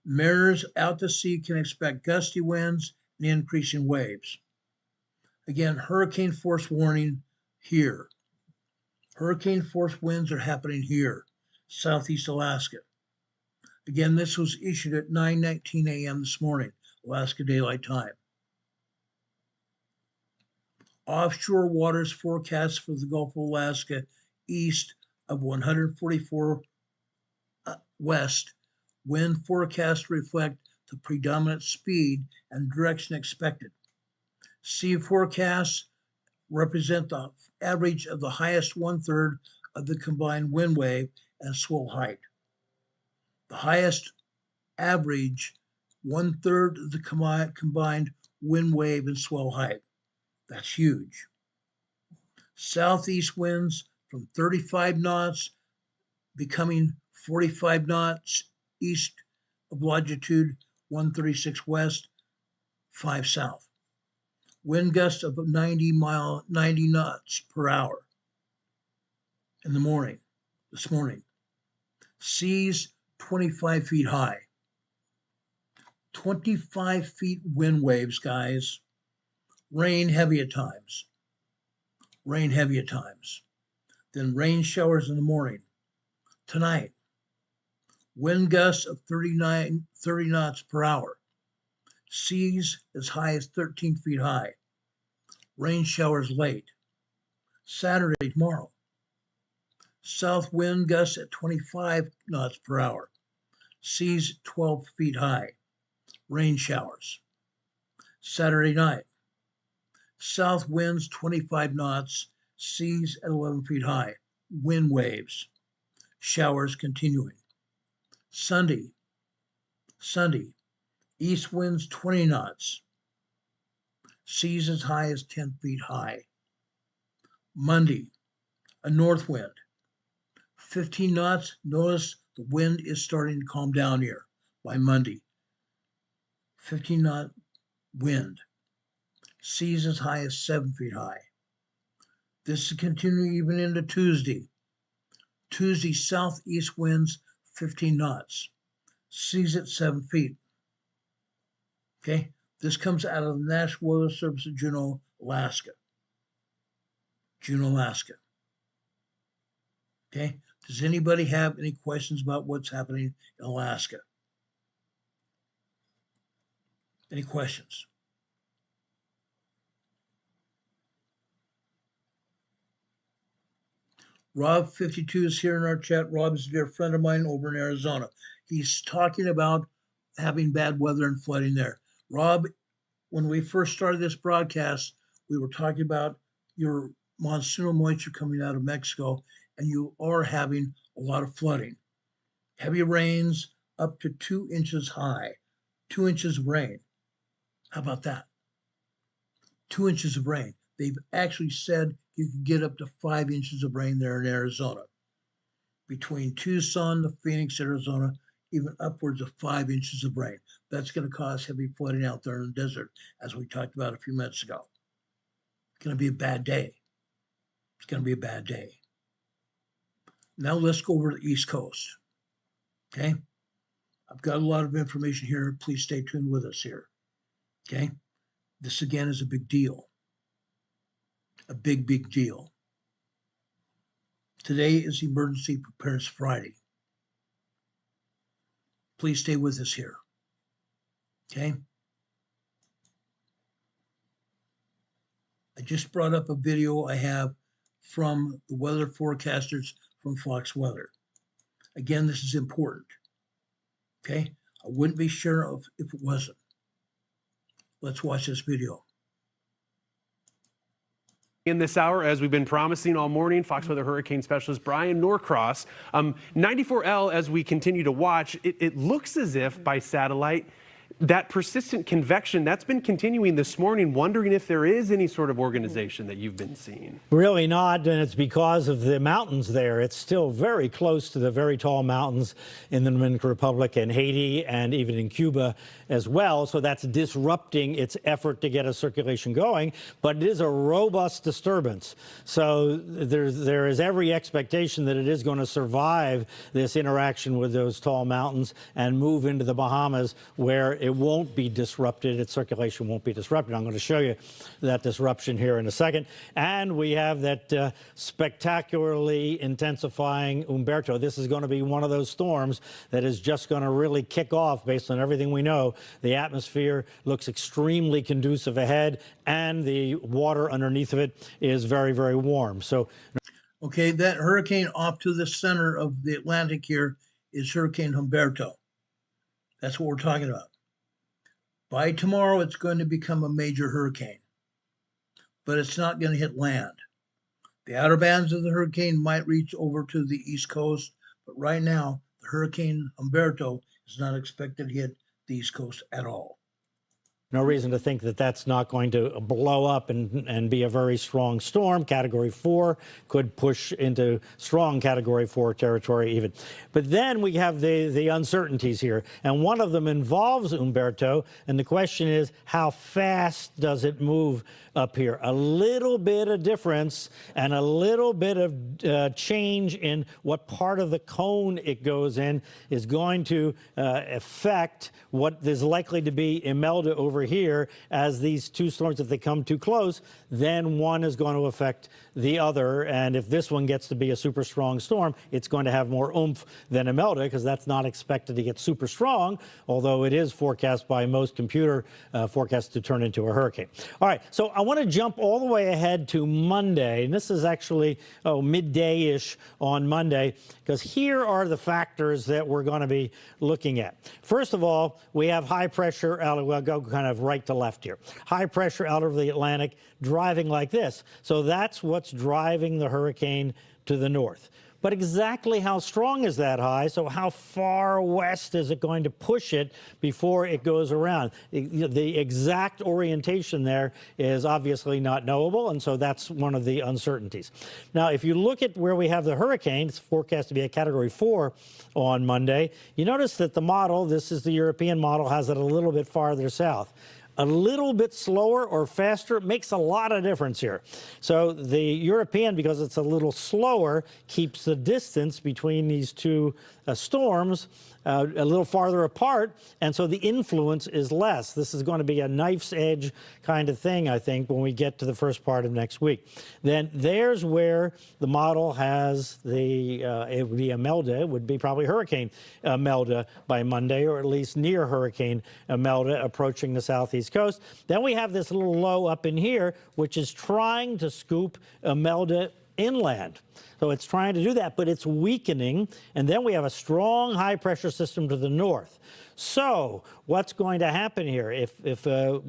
Mariners out to sea can expect gusty winds and increasing waves. Again, hurricane force warning here. Hurricane force winds are happening here. Southeast Alaska. Again, this was issued at 9:19 a.m. this morning, Alaska Daylight Time. Offshore waters forecast for the Gulf of Alaska east of 144 west. Wind forecasts reflect the predominant speed and direction expected. Sea forecasts represent the average of the highest 1/3 of the combined wind wave and swell height. The highest average 1/3 of the combined wind wave and swell height. That's huge. Southeast winds from 35 knots becoming 45 knots east of longitude 136 west, 5 south. Wind gusts of 90 knots per hour in the morning, this morning. Seas 25 feet high. 25 feet wind waves, guys. Rain heavy at times. Rain heavy at times. Then rain showers in the morning. Tonight, wind gusts of 30 knots per hour. Seas as high as 13 feet high. Rain showers late. Saturday, tomorrow. South wind gusts at 25 knots per hour. Seas 12 feet high. Rain showers. Saturday night. South winds 25 knots. Seas at 11 feet high. Wind waves. Showers continuing. Sunday. East winds 20 knots. Seas as high as 10 feet high. Monday, a north wind. 15 knots. Notice the wind is starting to calm down here by Monday. 15 knot wind. Seas as high as 7 feet high. This is continuing even into Tuesday. Tuesday, southeast winds 15 knots. Seas at 7 feet. Okay, this comes out of the National Weather Service of Juneau, Alaska. Okay, does anybody have any questions about what's happening in Alaska? Any questions? Rob52 is here in our chat. Rob is a dear friend of mine over in Arizona. He's talking about having bad weather and flooding there. Rob, when we first started this broadcast, we were talking about your monsoonal moisture coming out of Mexico, and you are having a lot of flooding. Heavy rains up to 2 inches high, 2 inches of rain. How about that? 2 inches of rain. They've actually said you can get up to 5 inches of rain there in Arizona. Between Tucson to Phoenix, Arizona, even upwards of 5 inches of rain. That's going to cause heavy flooding out there in the desert, as we talked about a few minutes ago. It's going to be a bad day. It's going to be a bad day. Now let's go over to the East Coast. Okay? I've got a lot of information here. Please stay tuned with us here. Okay? This again is a big deal. A big, big deal. Today is Emergency Preparedness Friday. Please stay with us here. Okay? I just brought up a video I have from the weather forecasters from Fox Weather. Again, this is important. Okay? I wouldn't be sure if it wasn't. Let's watch this video. In this hour, as we've been promising all morning, Fox Weather Hurricane Specialist Brian Norcross. 94L, as we continue to watch, it looks as if by satellite, that persistent convection, that's been continuing this morning, wondering if there is any sort of organization that you've been seeing. Really not, and it's because of the mountains there. It's still very close to the very tall mountains in the Dominican Republic and Haiti and even in Cuba as well, so that's disrupting its effort to get a circulation going, but it is a robust disturbance. So there is every expectation that it is going to survive this interaction with those tall mountains and move into the Bahamas, where it it won't be disrupted. Its circulation won't be disrupted. I'm going to show you that disruption here in a second. And we have that spectacularly intensifying Humberto. This is going to be one of those storms that is just going to really kick off based on everything we know. The atmosphere looks extremely conducive ahead, and the water underneath of it is very, very warm. So, okay, that hurricane off to the center of the Atlantic here is Hurricane Humberto. That's what we're talking about. By tomorrow, it's going to become a major hurricane, but it's not going to hit land. The outer bands of the hurricane might reach over to the East Coast, but right now, the Hurricane Humberto is not expected to hit the East Coast at all. no reason to think that that's not going to blow up and be a very strong storm. Category 4 could push into strong Category 4 territory even. But then we have the uncertainties here, and one of them involves Humberto, and the question is, how fast does it move up here? A little bit of difference and a little bit of change in what part of the cone it goes in is going to affect what is likely to be Imelda over here. As these two storms, if they come too close, then one is going to affect the other. And if this one gets to be a super strong storm, it's going to have more oomph than Imelda, because that's not expected to get super strong, although it is forecast by most computer forecasts to turn into a hurricane. All right, so I want to jump all the way ahead to Monday, and this is actually midday-ish on Monday, because here are the factors that we're going to be looking at. First of all, we have high pressure out of, we'll go kind of right to left here. High pressure out of the Atlantic driving like this. So that's what's driving the hurricane to the north. But exactly how strong is that high? So how far west is it going to push it before it goes around? The exact orientation there is obviously not knowable, and so that's one of the uncertainties. Now, if you look at where we have the hurricane, it's forecast to be a Category 4 on Monday. You notice that the model, this is the European model, has it a little bit farther south. A little bit slower or faster makes a lot of difference here. So the European, because it's a little slower, keeps the distance between these two storms a little farther apart, and so the influence is less. This is going to be a knife's edge kind of thing, I think, when we get to the first part of next week. Then there's where the model has the, it would be Imelda, it would be probably Hurricane Imelda by Monday, or at least near Hurricane Imelda approaching the southeast coast. Then we have this little low up in here, which is trying to scoop Imelda inland. So it's trying to do that, but it's weakening. And then we have a strong high pressure system to the north. So what's going to happen here? If the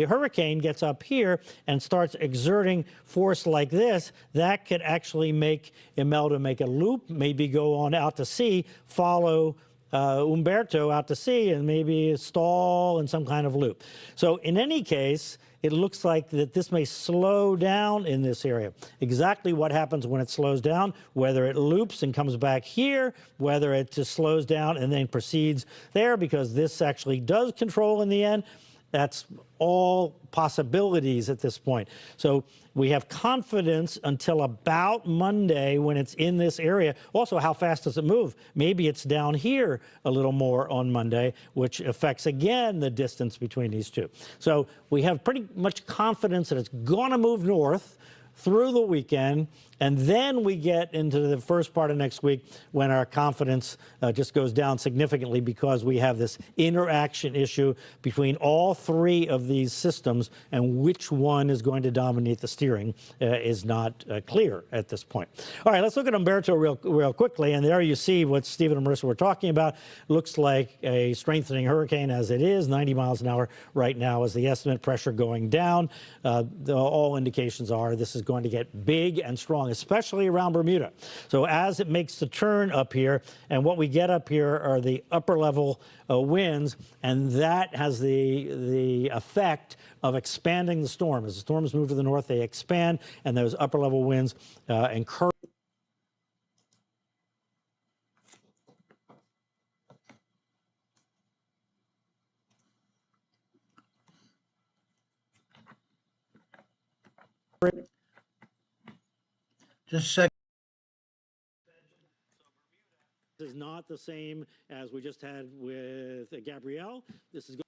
hurricane gets up here and starts exerting force like this, that could actually make Imelda make a loop, maybe go on out to sea, follow Humberto out to sea, and maybe stall in some kind of loop. So in any case, it looks like that this may slow down in this area. Exactly what happens when it slows down, whether it loops and comes back here, whether it just slows down and then proceeds there, because this actually does control in the end, that's all possibilities at this point. So we have confidence until about Monday when it's in this area. Also, how fast does it move? Maybe it's down here a little more on Monday, which affects, again, the distance between these two. So we have pretty much confidence that it's going to move north through the weekend, and then we get into the first part of next week when our confidence just goes down significantly, because we have this interaction issue between all three of these systems, and which one is going to dominate the steering is not clear at this point. All right, let's look at Humberto real quickly, and there you see what Stephen and Marissa were talking about. Looks like a strengthening hurricane as it is. 90 miles an hour right now is the estimate. Pressure going down. All indications are this is going to get big and strong, especially around Bermuda. So as it makes the turn up here, and what we get up here are the upper level winds, and that has the effect of expanding the storm. As the storms move to the north, they expand, and those upper level winds encourage. Just a second. Is not the same as we just had with Gabrielle. This is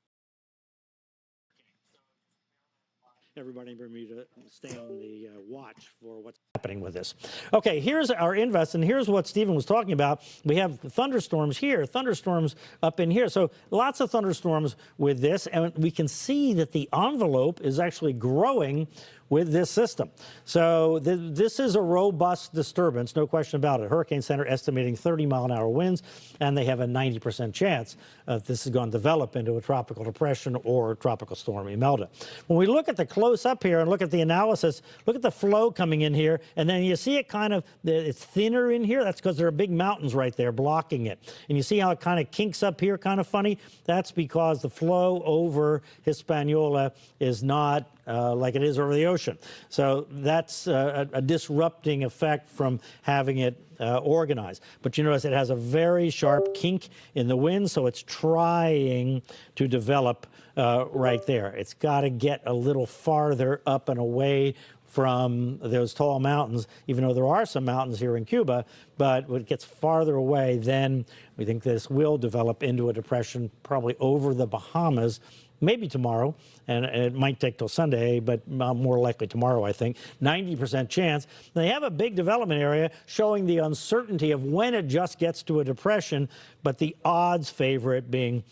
everybody in Bermuda stay on the watch for what's happening with this. Okay, here's our invest, and here's what Stephen was talking about. We have thunderstorms here, thunderstorms up in here. So lots of thunderstorms with this, and we can see that the envelope is actually growing with this system. So this is a robust disturbance, no question about it. Hurricane Center estimating 30-mile-an-hour winds, and they have a 90% chance of this is going to develop into a tropical depression or tropical storm Imelda. When we look at the close-up here and look at the analysis, look at the flow coming in here, and then you see it kind of, it's thinner in here. That's because there are big mountains right there blocking it. And you see how it kind of kinks up here, kind of funny? That's because the flow over Hispaniola is not like it is over the ocean. So that's a disrupting effect from having it organized. But you notice it has a very sharp kink in the wind, so it's trying to develop right there. It's got to get a little farther up and away from those tall mountains, even though there are some mountains here in Cuba, but when it gets farther away, then we think this will develop into a depression probably over the Bahamas, maybe tomorrow, and it might take till Sunday, but more likely tomorrow, I think. 90% chance. They have a big development area showing the uncertainty of when it just gets to a depression, but the odds favor it being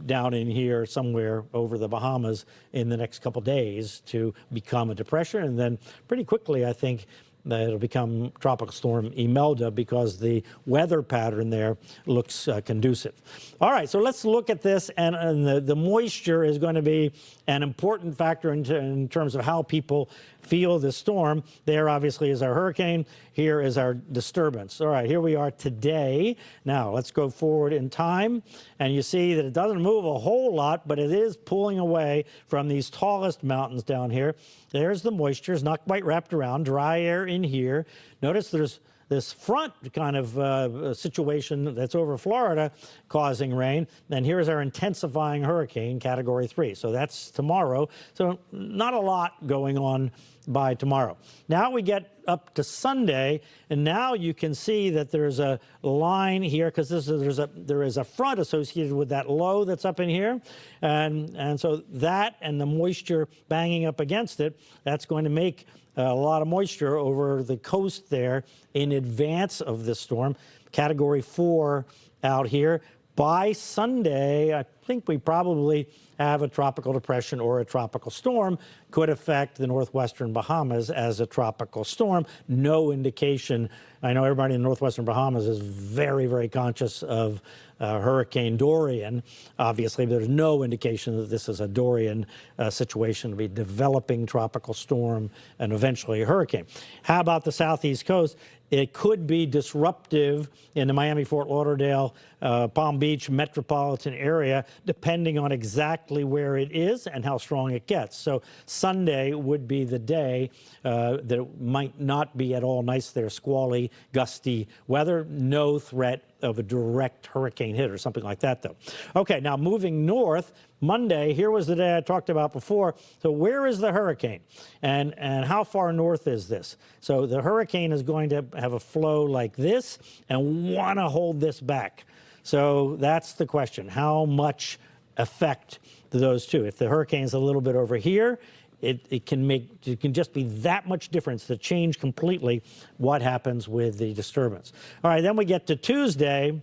down in here somewhere over the Bahamas in the next couple days to become a depression, and then pretty quickly, I think, that it'll become Tropical Storm Imelda because the weather pattern there looks conducive. All right, so let's look at this, and the moisture is going to be an important factor in terms of how people feel the storm. There obviously is our hurricane. Here is our disturbance. All right, here we are today. Now let's go forward in time, and you see that it doesn't move a whole lot, but it is pulling away from these tallest mountains down here. There's the moisture. It's not quite wrapped around. Dry air in here. Notice there's this front kind of situation that's over Florida causing rain. And here's our intensifying hurricane, Category 3. So that's tomorrow. So not a lot going on by tomorrow. Now we get up to Sunday, and now you can see that there's a line here because there is a front associated with that low that's up in here, and so that and the moisture banging up against it, that's going to make a lot of moisture over the coast there in advance of this storm. Category 4 out here. By Sunday, I think we probably have a tropical depression or a tropical storm. Could affect the northwestern Bahamas as a tropical storm. No indication. I know everybody in northwestern Bahamas is very, very conscious of Hurricane Dorian. Obviously, there's no indication that this is a Dorian situation to be developing tropical storm and eventually a hurricane. How about the southeast coast? It could be disruptive in the Miami, Fort Lauderdale, Palm Beach metropolitan area, depending on exactly where it is and how strong it gets. So Sunday would be the day that it might not be at all nice there, squally, gusty weather. No threat of a direct hurricane hit or something like that, though. Okay, now moving north, Monday, here was the day I talked about before. So where is the hurricane? And how far north is this? So the hurricane is going to have a flow like this and want to hold this back. So that's the question. How much effect do those two? If the hurricane's a little bit over here, it can just be that much difference to change completely what happens with the disturbance. All right, then we get to Tuesday,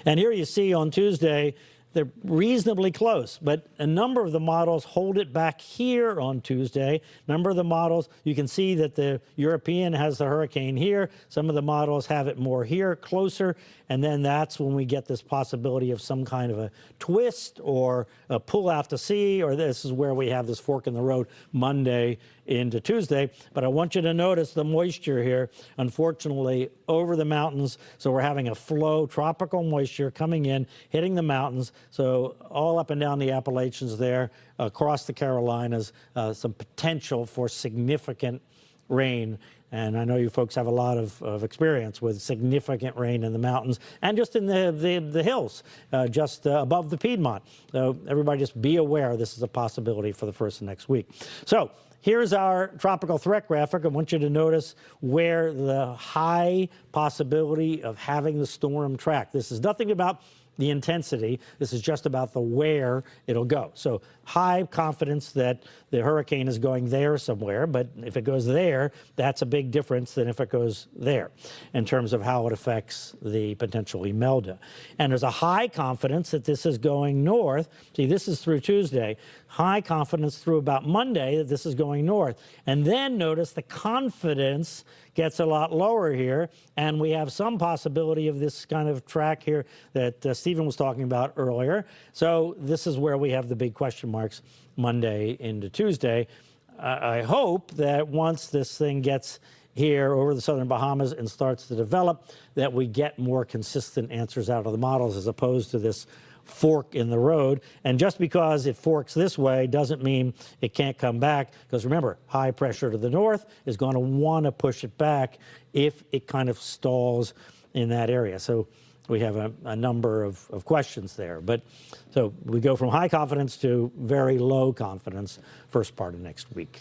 and here you see on Tuesday, they're reasonably close, but a number of the models hold it back here on Tuesday. A number of the models, you can see that the European has the hurricane here. Some of the models have it more here, closer, and then that's when we get this possibility of some kind of a twist or a pull out to sea, or this is where we have this fork in the road Monday into Tuesday. But I want you to notice the moisture here, unfortunately, over the mountains. So we're having a flow, tropical moisture coming in, hitting the mountains. So all up and down the Appalachians there, across the Carolinas, some potential for significant rain. And I know you folks have a lot of experience with significant rain in the mountains and just in the hills, just above the Piedmont. So everybody just be aware this is a possibility for the first of next week. So here's our tropical threat graphic. I want you to notice where the high possibility of having the storm track. This is nothing about the intensity. This is just about the where it'll go. So high confidence that the hurricane is going there somewhere, but if it goes there, that's a big difference than if it goes there in terms of how it affects the potential Imelda. And there's a high confidence that this is going north. See, this is through Tuesday. High confidence through about Monday that this is going north. And then notice the confidence gets a lot lower here, and we have some possibility of this kind of track here that Stephen was talking about earlier. So this is where we have the big question marks Monday into Tuesday. I hope that once this thing gets here over the southern Bahamas and starts to develop, that we get more consistent answers out of the models as opposed to this fork in the road. And just because it forks this way doesn't mean it can't come back, because remember, high pressure to the north is going to want to push it back if it kind of stalls in that area. So we have a number of questions there. But so we go from high confidence to very low confidence first part of next week.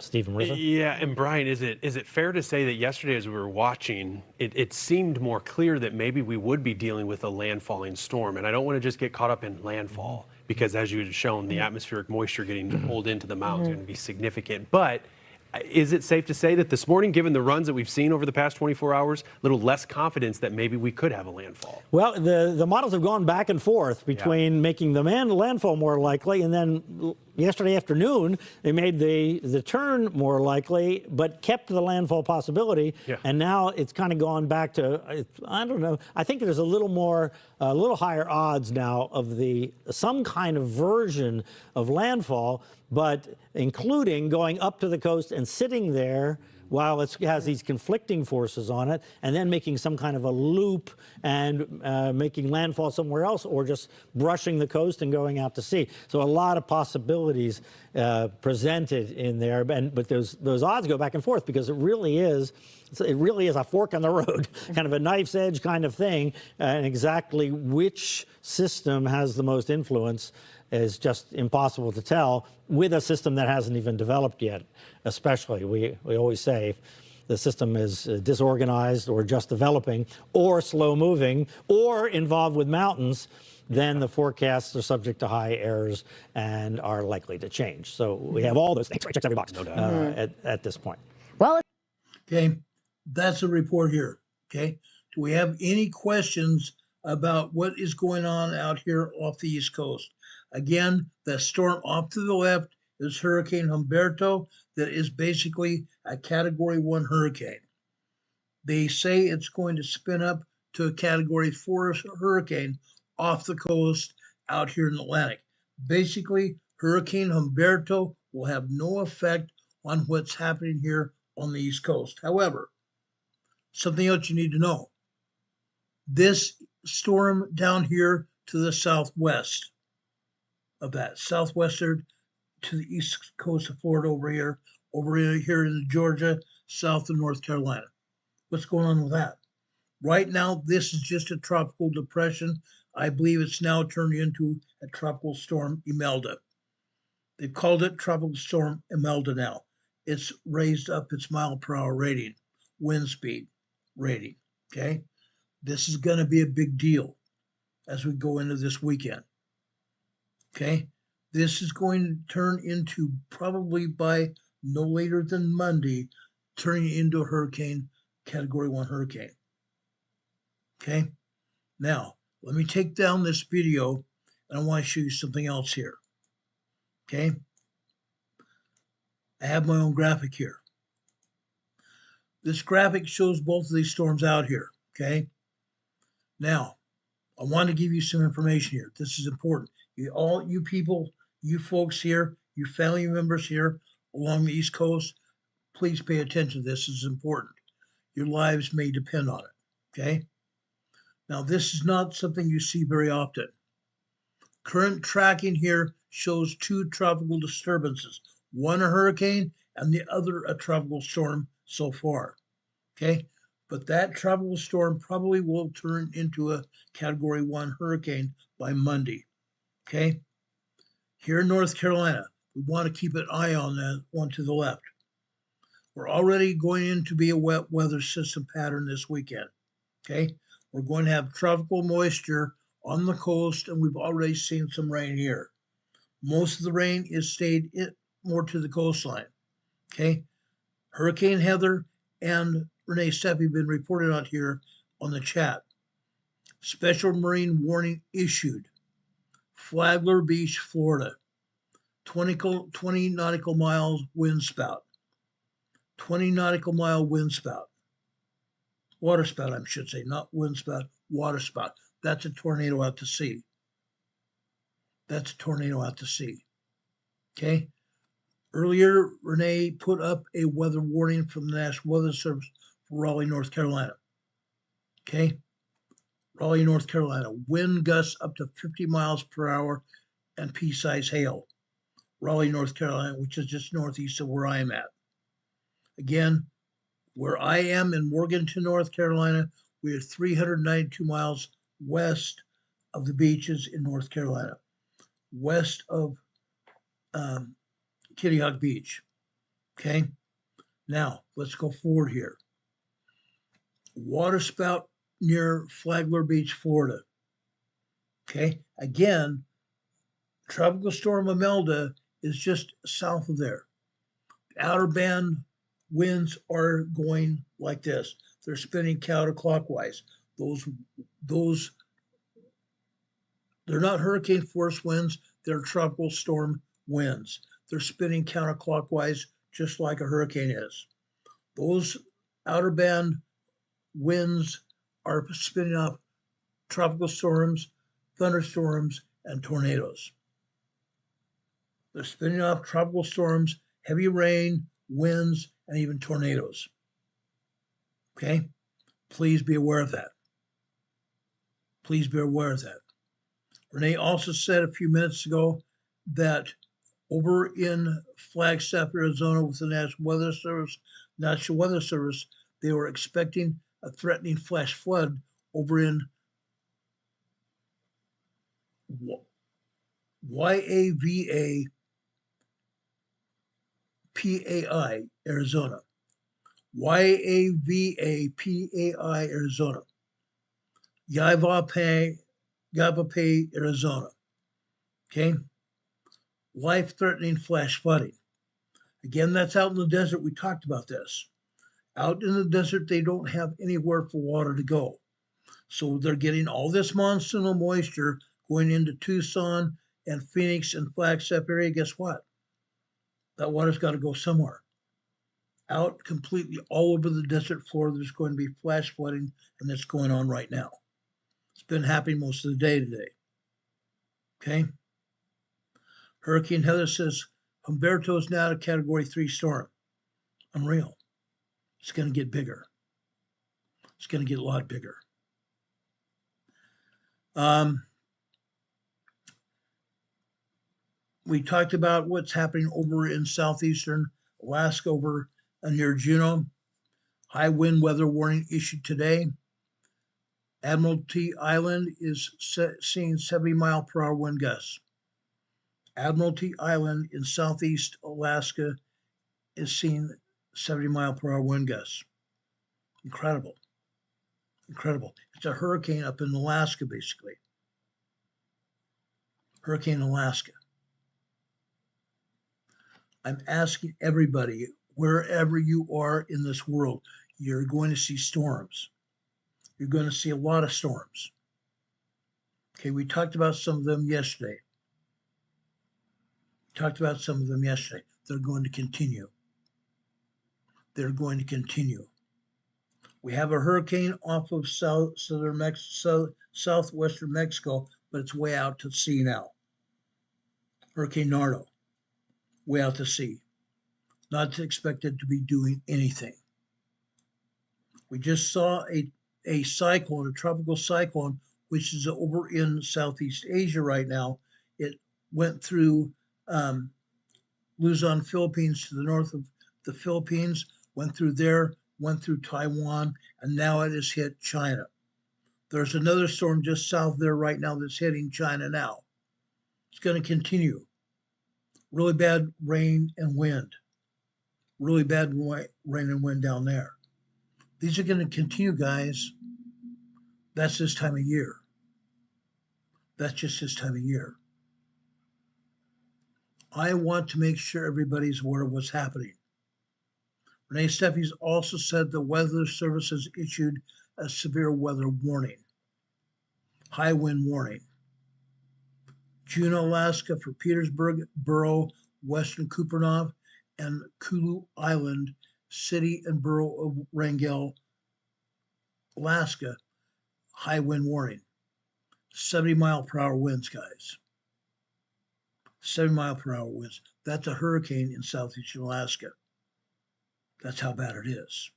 Stephen Rizzo? Yeah, and Brian, is it fair to say that yesterday as we were watching, it seemed more clear that maybe we would be dealing with a landfalling storm? And I don't want to just get caught up in landfall, because as you had shown, the atmospheric moisture getting pulled into the mountains is going to be significant. But is it safe to say that this morning, given the runs that we've seen over the past 24 hours, a little less confidence that maybe we could have a landfall? Well, the models have gone back and forth between making the landfall more likely, and then yesterday afternoon they made the turn more likely, but kept the landfall possibility. Yeah. And now it's kind of gone back to, I don't know, I think there's a little higher odds now of some kind of version of landfall, but including going up to the coast and sitting there while it has these conflicting forces on it, and then making some kind of a loop and making landfall somewhere else, or just brushing the coast and going out to sea. So a lot of possibilities presented in there, but those odds go back and forth, because it really is a fork in the road, kind of a knife's edge kind of thing, and exactly which system has the most influence is just impossible to tell with a system that hasn't even developed yet. Especially, we always say, if the system is disorganized or just developing or slow moving or involved with mountains, then the forecasts are subject to high errors and are likely to change. So we have all those things, right? Checks every box at this point. Well, Okay, that's a report here. Okay, do we have any questions about what is going on out here off the East Coast? Again, the storm off to the left is Hurricane Humberto, that is basically a Category 1 hurricane. They say it's going to spin up to a Category 4 hurricane off the coast out here in the Atlantic. Basically, Hurricane Humberto will have no effect on what's happening here on the East Coast. However, something else you need to know. This storm down here to the southwest of that, southwestern to the east coast of Florida over here in Georgia, south of North Carolina. What's going on with that? Right now, this is just a tropical depression. I believe it's now turned into a tropical storm Imelda. They've called it Tropical Storm Imelda now. It's raised up its mile per hour rating, wind speed rating, okay? This is gonna be a big deal as we go into this weekend, okay? This is going to turn into, probably by no later than Monday, turning into a hurricane, Category 1 hurricane, okay? Now, let me take down this video, and I want to show you something else here, okay? I have my own graphic here. This graphic shows both of these storms out here, okay? Now, I want to give you some information here. This is important. You people, you folks here, you family members here along the East Coast, please pay attention. This is important. Your lives may depend on it, okay? Now, this is not something you see very often. Current tracking here shows two tropical disturbances, one a hurricane and the other a tropical storm so far, okay? But that tropical storm probably will turn into a Category 1 hurricane by Monday, okay? Here in North Carolina, We want to keep an eye on that one to the left. We're already going into be a wet weather system pattern this weekend. Okay, we're going to have tropical moisture on the coast, and we've already seen some rain here. Most of the rain is stayed more to the coastline. Okay, Hurricane Heather and Renee Seppi been reported out here on the chat. Special marine warning issued. Flagler Beach, Florida. 20 nautical miles wind spout. 20 nautical mile wind spout. Water spout, I should say, not wind spout, water spout. That's a tornado out to sea. That's a tornado out to sea. Okay? Earlier, Renee put up a weather warning from the National Weather Service for Raleigh, North Carolina. Okay? Raleigh, North Carolina. Wind gusts up to 50 miles per hour and pea-sized hail. Raleigh, North Carolina, which is just northeast of where I am at. Again, where I am in Morganton, North Carolina, we are 392 miles west of the beaches in North Carolina, west of Kitty Hawk Beach. Okay, now let's go forward here. Water spout near Flagler Beach, Florida. Okay, again, Tropical Storm Imelda is just south of there. Outer band winds are going like this. They're spinning counterclockwise. Those they're not hurricane force winds, they're tropical storm winds. They're spinning counterclockwise just like a hurricane is. Those outer band winds are spinning up tropical storms, thunderstorms, and tornadoes. They're spinning off tropical storms, heavy rain, winds, and even tornadoes. Okay? Please be aware of that. Please be aware of that. Renee also said a few minutes ago that over in Flagstaff, Arizona, with the National Weather Service, they were expecting a threatening flash flood over in Yavah, PAI, Arizona. Yavah, PAI, Arizona. Yavapai, Arizona. Okay? Life-threatening flash flooding. Again, that's out in the desert. We talked about this. Out in the desert, they don't have anywhere for water to go. So they're getting all this monsoonal moisture going into Tucson and Phoenix and Flagstaff area. Guess what? That water's got to go somewhere. Out completely all over the desert floor, there's going to be flash flooding, and that's going on right now. It's been happening most of the day today. Okay? Hurricane Heather says Humberto is now a Category 3 storm. Unreal. It's going to get bigger. It's going to get a lot bigger. We talked about what's happening over in southeastern Alaska, over near Juneau. High wind weather warning issued today. Admiralty Island is seeing 70-mile-per-hour wind gusts. Admiralty Island in southeast Alaska is seeing 70-mile-per-hour wind gusts. Incredible. Incredible. It's a hurricane up in Alaska, basically. Hurricane Alaska. I'm asking everybody, wherever you are in this world, you're going to see storms. You're going to see a lot of storms. Okay, we talked about some of them yesterday. They're going to continue. They're going to continue. We have a hurricane off of southwestern Mexico, but it's way out to sea now. Hurricane Nardo, way out to sea. Not expected to be doing anything. We just saw a cyclone, a tropical cyclone, which is over in Southeast Asia right now. It went through Luzon, Philippines, to the north of the Philippines, went through there, went through Taiwan, and now it has hit China. There's another storm just south there right now that's hitting China now. It's going to continue. Really bad rain and wind. Really bad rain and wind down there. These are going to continue, guys. That's this time of year. That's just this time of year. I want to make sure everybody's aware of what's happening. Renee Steffi's also said the Weather Service has issued a severe weather warning, high wind warning. Juneau, Alaska for Petersburg, Borough, Western Kupreanof, and Kulu Island, City and Borough of Wrangell, Alaska, high wind warning. 70-mile-per-hour winds, guys. 70-mile-per-hour winds. That's a hurricane in southeastern Alaska. That's how bad it is.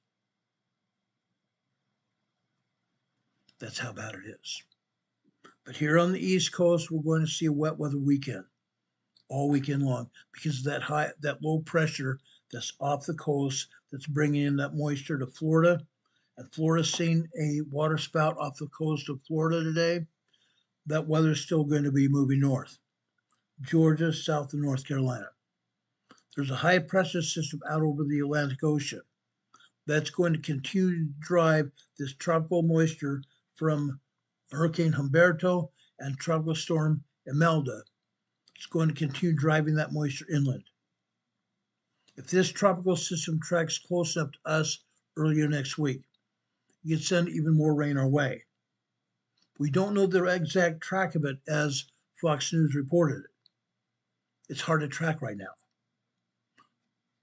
That's how bad it is. But here on the East Coast, we're going to see a wet weather weekend, all weekend long, because of that low pressure that's off the coast that's bringing in that moisture to Florida. And Florida's seeing a water spout off the coast of Florida today. That weather's still going to be moving north. Georgia, South and North Carolina. There's a high pressure system out over the Atlantic Ocean that's going to continue to drive this tropical moisture from Hurricane Humberto and Tropical Storm Imelda. It's going to continue driving that moisture inland. If this tropical system tracks close enough to us earlier next week, you can send even more rain our way. We don't know the exact track of it as Fox News reported it. It's hard to track right now.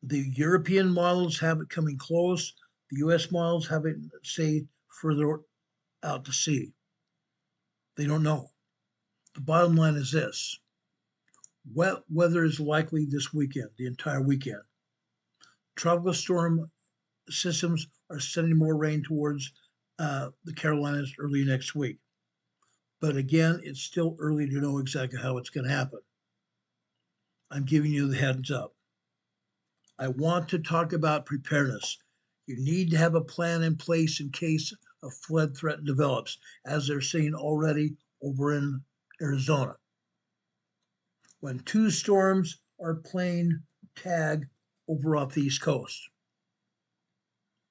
The European models have it coming close. The U.S. models have it, say, further out to sea. They don't know. The bottom line is this. Wet weather is likely this weekend, the entire weekend. Tropical storm systems are sending more rain towards the Carolinas early next week. But again, it's still early to know exactly how it's going to happen. I'm giving you the heads up. I want to talk about preparedness. You need to have a plan in place in case a flood threat develops, as they're seeing already over in Arizona. When two storms are playing tag over off the East Coast.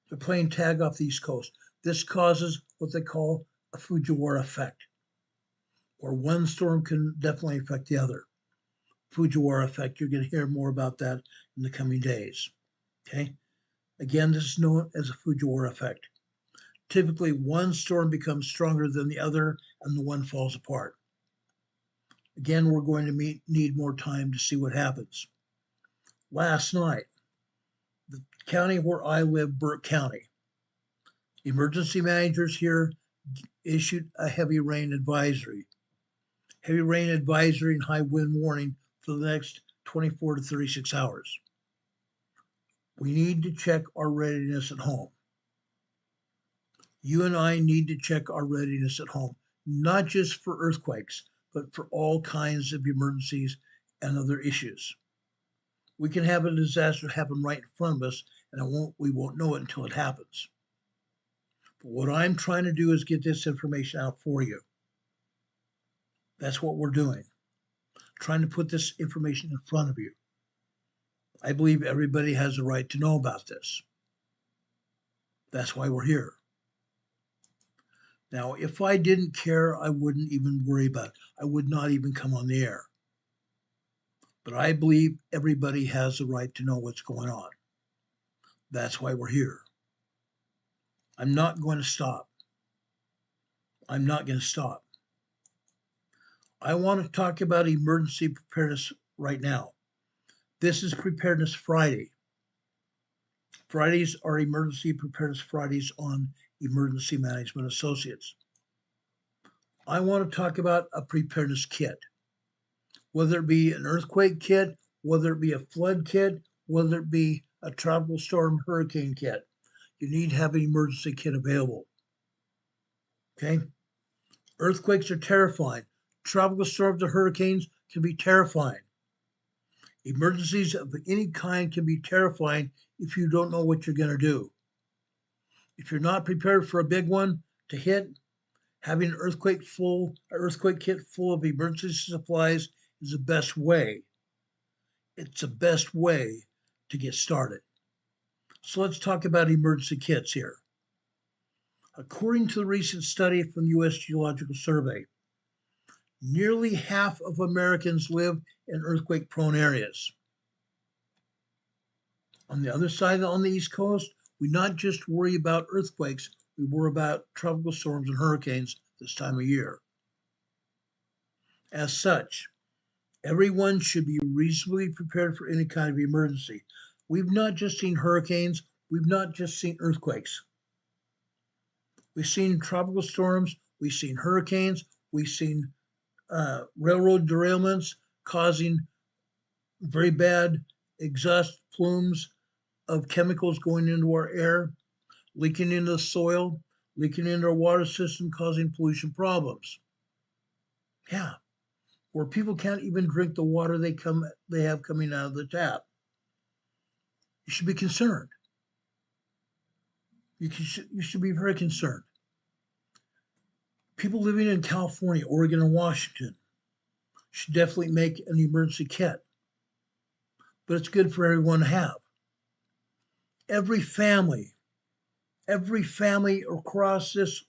They're playing tag off the East Coast. This causes what they call a Fujiwara effect, where one storm can definitely affect the other. Fujiwara effect, you're going to hear more about that in the coming days. Okay? Again, this is known as a Fujiwara effect. Typically, one storm becomes stronger than the other and the one falls apart. Again, we're going to need more time to see what happens. Last night, the county where I live, Burke County, emergency managers here issued a heavy rain advisory. Heavy rain advisory and high wind warning for the next 24 to 36 hours. We need to check our readiness at home. You and I need to check our readiness at home, not just for earthquakes, but for all kinds of emergencies and other issues. We can have a disaster happen right in front of us, and we won't know it until it happens. But what I'm trying to do is get this information out for you. That's what we're doing. Trying to put this information in front of you. I believe everybody has a right to know about this. That's why we're here. Now, if I didn't care, I wouldn't even worry about it. I would not even come on the air. But I believe everybody has the right to know what's going on. That's why we're here. I'm not going to stop. I'm not going to stop. I want to talk about emergency preparedness right now. This is Preparedness Friday. Fridays are Emergency Preparedness Fridays on Emergency Management Associates. I want to talk about a preparedness kit, whether it be an earthquake kit, whether it be a flood kit, whether it be a tropical storm hurricane kit. You need to have an emergency kit available. Okay? Earthquakes are terrifying. Tropical storms or hurricanes can be terrifying. Emergencies of any kind can be terrifying if you don't know what you're going to do. If you're not prepared for a big one to hit, having an earthquake kit full of emergency supplies is the best way. it's the best way to get started. So let's talk about emergency kits here. According to the recent study from the U.S. Geological Survey, nearly half of Americans live in earthquake-prone areas. On the other side, on the East Coast, we not just worry about earthquakes, we worry about tropical storms and hurricanes this time of year. As such, everyone should be reasonably prepared for any kind of emergency. We've not just seen hurricanes, we've not just seen earthquakes. We've seen tropical storms, we've seen hurricanes, we've seen railroad derailments causing very bad exhaust plumes of chemicals going into our air, leaking into the soil, leaking into our water system, causing pollution problems. Yeah, where people can't even drink the water they have coming out of the tap. You should be concerned. You should be very concerned. People living in California, Oregon, and Washington should definitely make an emergency kit. But it's good for everyone to have. Every family across this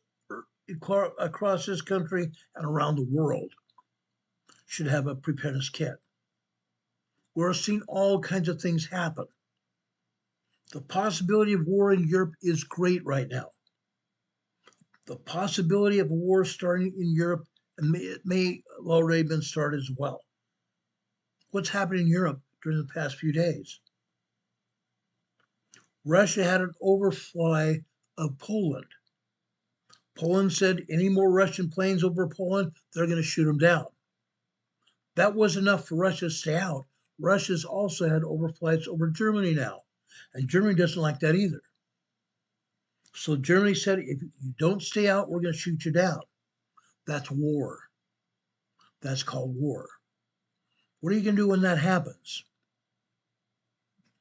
country and around the world should have a preparedness kit. We're seeing all kinds of things happen. The possibility of war in Europe is great right now. The possibility of a war starting in Europe, and it may have already been started as well. What's happened in Europe during the past few days? Russia had an overfly of Poland. Poland said any more Russian planes over Poland, they're going to shoot them down. That was enough for Russia to stay out. Russia's also had overflights over Germany now, and Germany doesn't like that either. So Germany said, if you don't stay out, we're going to shoot you down. That's war. That's called war. What are you going to do when that happens?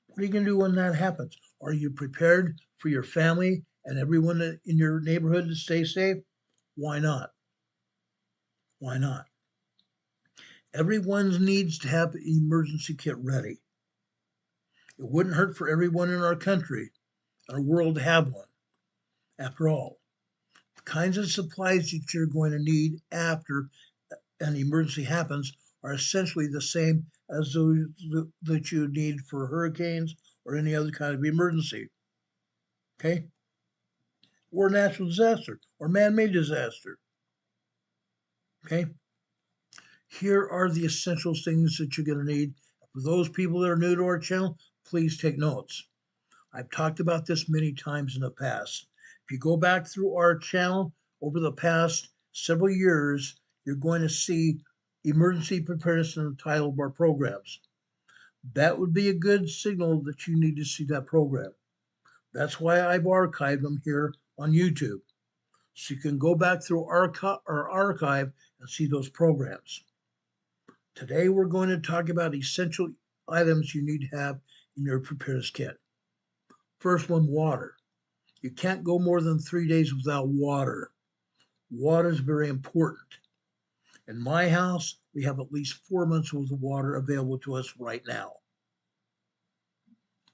What are you going to do when that happens? Are you prepared for your family and everyone in your neighborhood to stay safe? Why not? Why not? Everyone needs to have an emergency kit ready. It wouldn't hurt for everyone in our country and our world to have one. After all, the kinds of supplies that you're going to need after an emergency happens are essentially the same as those that you need for hurricanes or any other kind of emergency. Okay? Or natural disaster or man-made disaster. Okay? Here are the essential things that you're going to need. For those people that are new to our channel, please take notes. I've talked about this many times in the past. If you go back through our channel over the past several years, you're going to see emergency preparedness in the title of our programs. That would be a good signal that you need to see that program. That's why I've archived them here on YouTube. So you can go back through our archive and see those programs. Today, we're going to talk about essential items you need to have in your preparedness kit. First one, water. You can't go more than 3 days without water. Water is very important. In my house, we have at least 4 months worth of water available to us right now.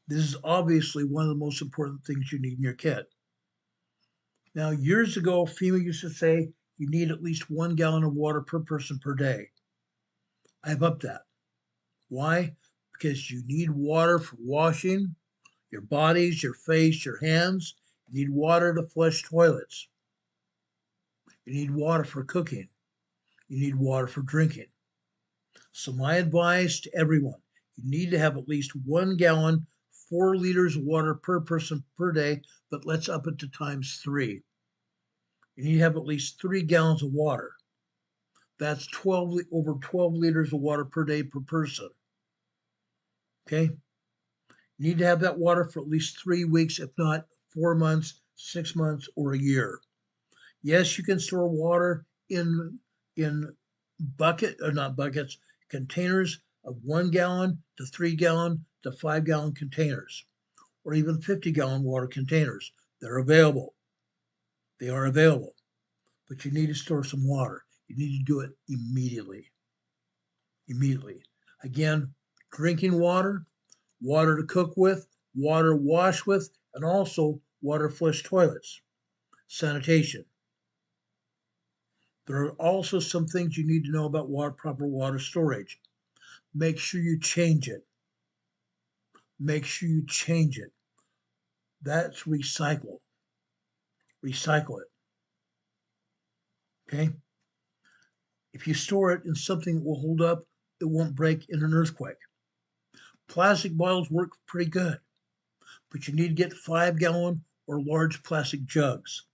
This is obviously one of the most important things you need in your kit. Now, years ago, FEMA used to say you need at least 1 gallon of water per person per day. I've upped that. Why? Because you need water for washing your bodies, your face, your hands. You need water to flush toilets. You need water for cooking. You need water for drinking. So my advice to everyone, you need to have at least 1 gallon, 4 liters of water per person per day, but let's up it to times 3. You need to have at least 3 gallons of water. That's over 12 liters of water per day per person. Okay? You need to have that water for at least 3 weeks, if not 4 months, 6 months, or a year. Yes, you can store water in containers of 1 gallon to 3 gallon to 5 gallon containers, or even 50 gallon water containers. They're available. They are available. But you need to store some water. You need to do it immediately. Immediately. Again, drinking water, water to cook with, water to wash with, and also water to flush toilets, sanitation. There are also some things you need to know about proper water storage. Make sure you change it. Make sure you change it. That's recycle. Recycle it. Okay? If you store it in something that will hold up, it won't break in an earthquake. Plastic bottles work pretty good, but you need to get 5-gallon or large plastic jugs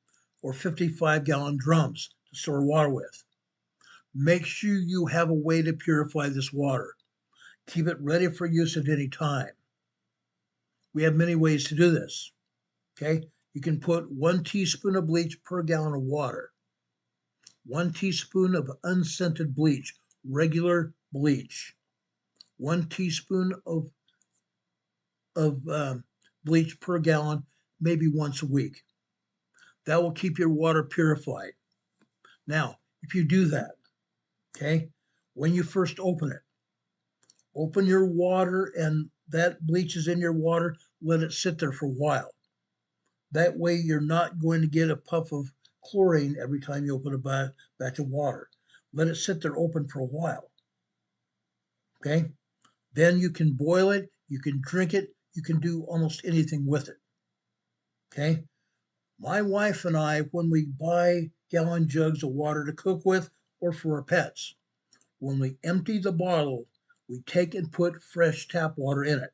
or 55-gallon drums to store water with. Make sure you have a way to purify this water. Keep it ready for use at any time. We have many ways to do this. Okay? You can put 1 teaspoon of bleach per gallon of water. 1 teaspoon of unscented bleach, regular bleach. 1 teaspoon of bleach per gallon, maybe once a week. That will keep your water purified. Now, if you do that, okay, when you first open it, open your water and that bleach is in your water, let it sit there for a while. That way you're not going to get a puff of chlorine every time you open a batch of water. Let it sit there open for a while. Okay? Then you can boil it, you can drink it, you can do almost anything with it. Okay? My wife and I, when we buy gallon jugs of water to cook with or for our pets, when we empty the bottle, we take and put fresh tap water in it.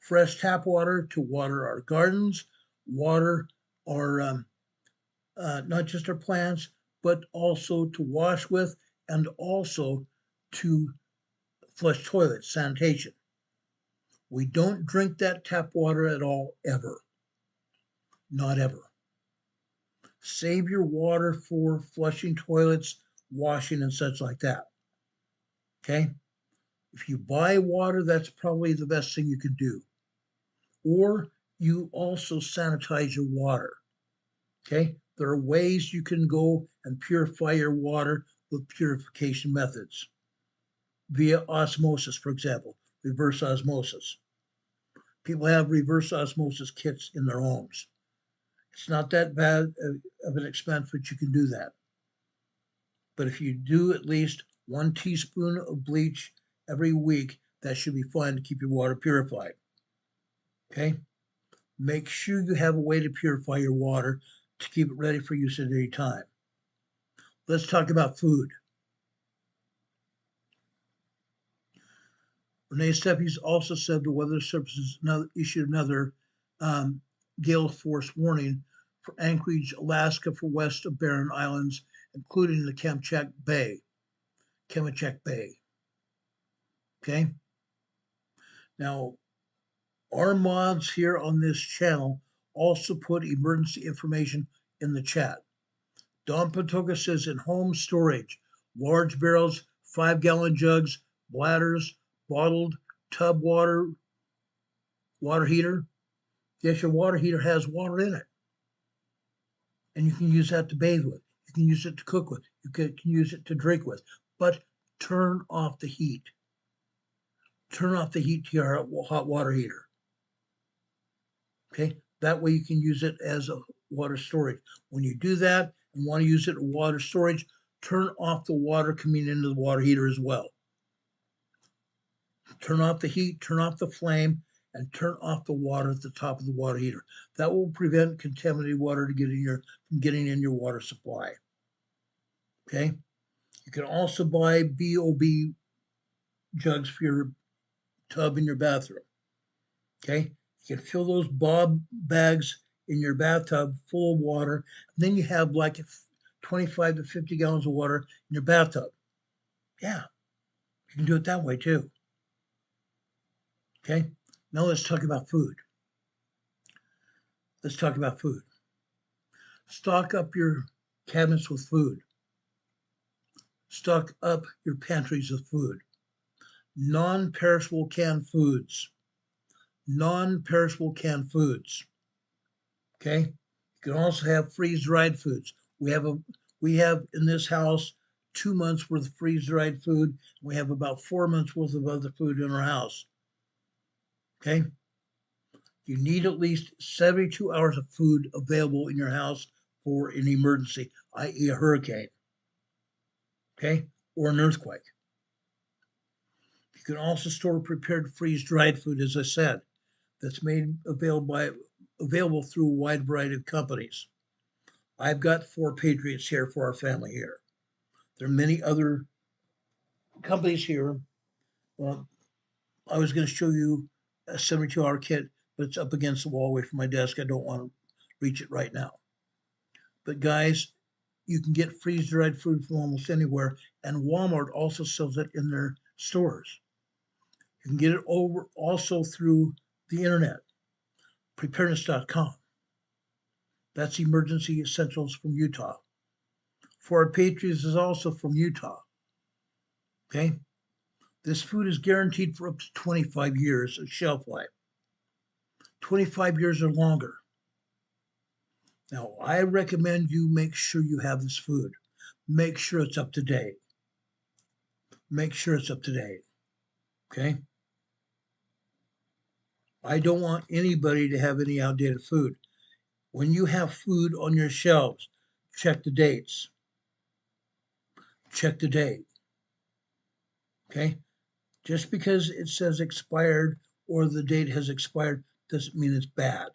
Fresh tap water to water our gardens, water our, not just our plants, but also to wash with and also to flush toilets, sanitation. We don't drink that tap water at all, ever. Not ever. Save your water for flushing toilets, washing, and such like that. Okay? If you buy water, that's probably the best thing you can do. Or you also sanitize your water. Okay? There are ways you can go and purify your water with purification methods. Via osmosis, for example, reverse osmosis. People have reverse osmosis kits in their homes. It's not that bad of an expense, but you can do that. But if you do at least 1 teaspoon of bleach every week, that should be fine to keep your water purified. Okay? Make sure you have a way to purify your water to keep it ready for use at any time. Let's talk about food. Renee Steffi's also said the Weather Service issued another gale force warning for Anchorage, Alaska, for west of Barren Islands, including the Kamchatka Bay. Okay? Now, our mods here on this channel also put emergency information in the chat. Don Patoka says in home storage, large barrels, 5-gallon jugs, bladders, bottled tub water heater. Yes, your water heater has water in it. And you can use that to bathe with. You can use it to cook with. You can use it to drink with. But turn off the heat. Turn off the heat to your hot water heater. Okay? That way you can use it as a water storage. When you do that and want to use it as water storage, turn off the water coming into the water heater as well. Turn off the heat, turn off the flame, and turn off the water at the top of the water heater. That will prevent contaminated water from getting in your water supply. Okay? You can also buy BOB jugs for your tub in your bathroom. Okay? You can fill those Bob bags in your bathtub full of water. And then you have like 25 to 50 gallons of water in your bathtub. Yeah, you can do it that way too. Okay, now let's talk about food. Let's talk about food. Stock up your cabinets with food. Stock up your pantries with food. Non-perishable canned foods. Non-perishable canned foods. Okay, you can also have freeze-dried foods. We have in this house 2 months worth of freeze-dried food. We have about 4 months worth of other food in our house. Okay? You need at least 72 hours of food available in your house for an emergency, i.e. a hurricane, okay, or an earthquake. You can also store prepared freeze-dried food, as I said, that's made available through a wide variety of companies. I've got 4 Patriots here for our family here. There are many other companies here. I was going to show you a 72-hour kit, but it's up against the wall away from my desk. I don't want to reach it right now. But guys, you can get freeze-dried food from almost anywhere, and Walmart also sells it in their stores. You can get it also through the internet, Preparedness.com. That's Emergency Essentials from Utah. For Our Patriots is also from Utah. Okay? This food is guaranteed for up to 25 years of shelf life. 25 years or longer. Now, I recommend you make sure you have this food. Make sure it's up to date. Make sure it's up to date. Okay? I don't want anybody to have any outdated food. When you have food on your shelves, check the dates. Check the date. Okay? Just because it says expired or the date has expired doesn't mean it's bad.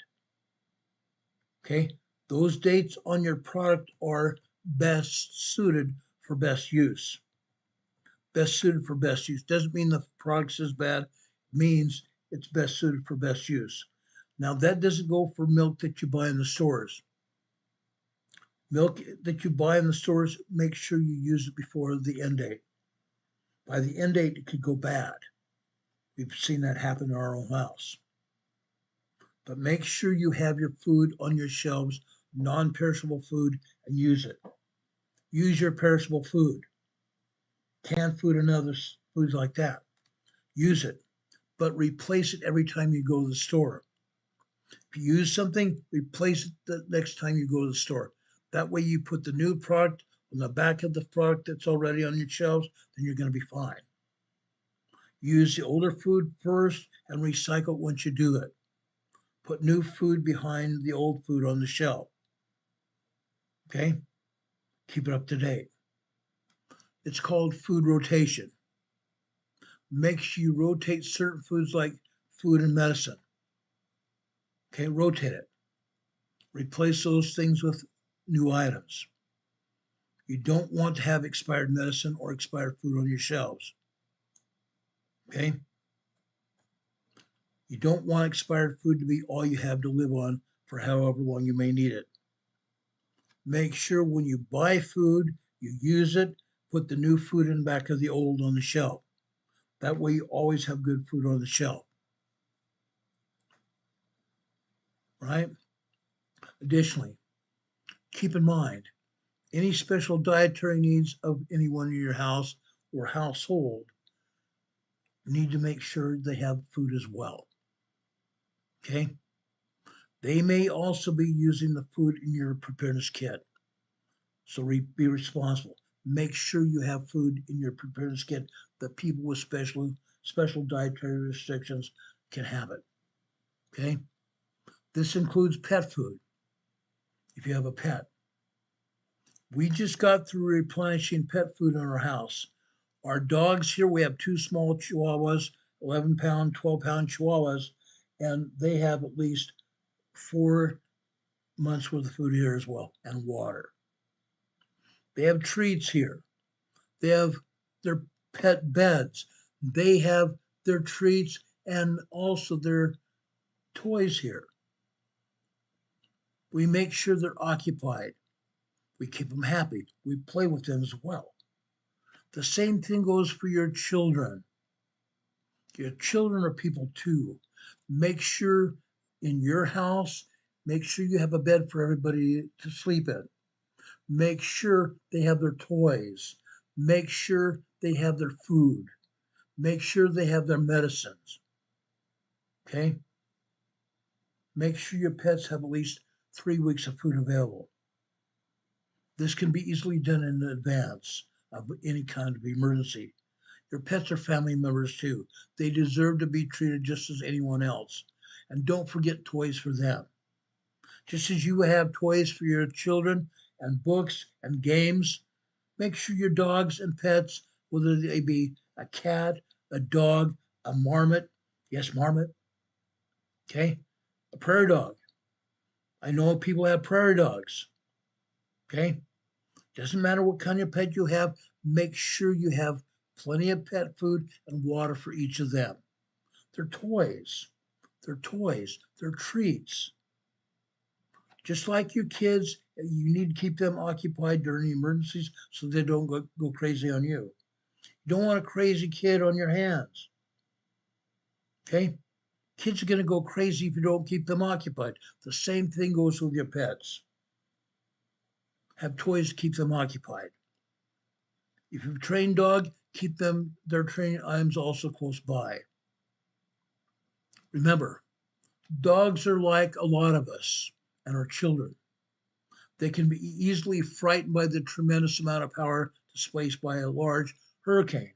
Okay? Those dates on your product are best suited for best use. Best suited for best use. Doesn't mean the product is bad. It means it's best suited for best use. Now, that doesn't go for milk that you buy in the stores. Milk that you buy in the stores, make sure you use it before the end date. By the end date, it could go bad. We've seen that happen in our own house. But make sure you have your food on your shelves, non-perishable food, and use it. Use your perishable food. Canned food and other foods like that. Use it, but replace it every time you go to the store. If you use something, replace it the next time you go to the store. That way you put the new product on the back of the product that's already on your shelves, then you're going to be fine. Use the older food first and recycle it once you do it. Put new food behind the old food on the shelf. Okay? Keep it up to date. It's called food rotation. Make sure you rotate certain foods like food and medicine. Okay, rotate it. Replace those things with new items. You don't want to have expired medicine or expired food on your shelves. Okay? You don't want expired food to be all you have to live on for however long you may need it. Make sure when you buy food, you use it, put the new food in back of the old on the shelf. That way you always have good food on the shelf. Right? Additionally, keep in mind, any special dietary needs of anyone in your house or household need to make sure they have food as well. Okay? They may also be using the food in your preparedness kit. So be responsible. Make sure you have food in your preparedness kit that people with special dietary restrictions can have it. Okay? This includes pet food. If you have a pet. We just got through replenishing pet food in our house. Our dogs here, we have 2 small Chihuahuas, 11-pound, 12-pound Chihuahuas, and they have at least 4 months worth of food here as well, and water. They have treats here. They have their pet beds. They have their treats and also their toys here. We make sure they're occupied. We keep them happy. We play with them as well. The same thing goes for your children. Your children are people too. Make sure in your house, make sure you have a bed for everybody to sleep in. Make sure they have their toys. Make sure they have their food. Make sure they have their medicines. Okay? Make sure your pets have at least 3 weeks of food available. This can be easily done in advance. of any kind of emergency. Your pets are family members too. They deserve to be treated just as anyone else. And don't forget toys for them. Just as you have toys for your children and books and games, make sure your dogs and pets, whether they be a cat, a dog, a marmot, yes, marmot, okay, a prairie dog. I know people have prairie dogs, okay? Doesn't matter what kind of pet you have, make sure you have plenty of pet food and water for each of them. They're toys. They're toys. They're treats. Just like your kids, you need to keep them occupied during emergencies so they don't go crazy on you. You don't want a crazy kid on your hands. Okay? Kids are going to go crazy if you don't keep them occupied. The same thing goes with your pets. Have toys to keep them occupied. If you've trained dog, keep their training items also close by. Remember, dogs are like a lot of us and our children. They can be easily frightened by the tremendous amount of power displaced by a large hurricane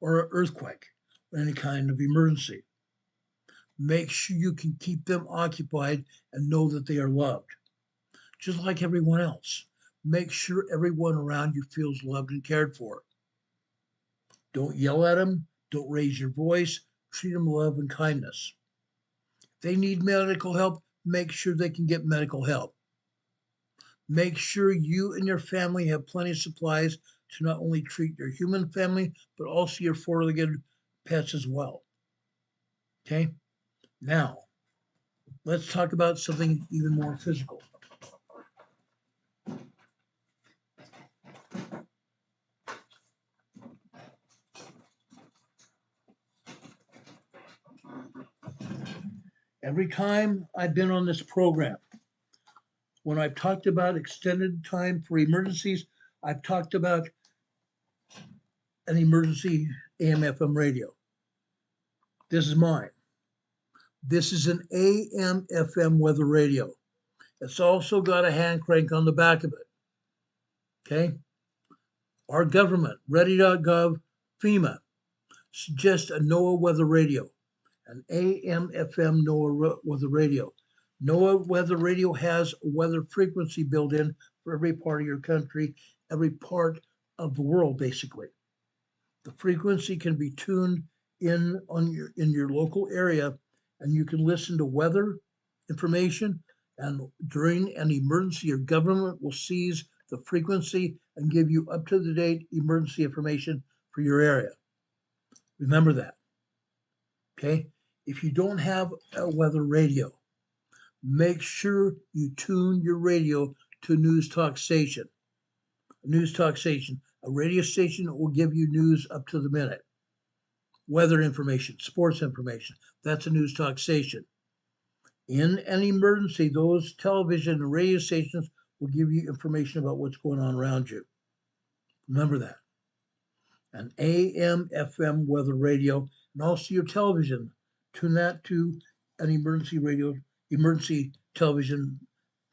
or an earthquake or any kind of emergency. Make sure you can keep them occupied and know that they are loved. Just like everyone else, make sure everyone around you feels loved and cared for. Don't yell at them. Don't raise your voice. Treat them with love and kindness. If they need medical help, make sure they can get medical help. Make sure you and your family have plenty of supplies to not only treat your human family, but also your four-legged pets as well. Okay? Now, let's talk about something even more physical. Every time I've been on this program, when I've talked about extended time for emergencies, I've talked about an emergency AM/FM radio. This is mine. This is an AM/FM weather radio. It's also got a hand crank on the back of it. Okay? Our government, ready.gov, FEMA, suggests a NOAA weather radio, an AM/FM NOAA weather radio. NOAA weather radio has a weather frequency built in for every part of your country, every part of the world, basically. The frequency can be tuned in your local area, and you can listen to weather information. And during an emergency, your government will seize the frequency and give you up-to-the-date emergency information for your area. Remember that. Okay? If you don't have a weather radio, make sure you tune your radio to a news talk station. A news talk station, a radio station that will give you news up to the minute. Weather information, sports information, that's a news talk station. In an emergency, those television and radio stations will give you information about what's going on around you. Remember that. An AM/FM weather radio, and also your television. Tune that to an emergency television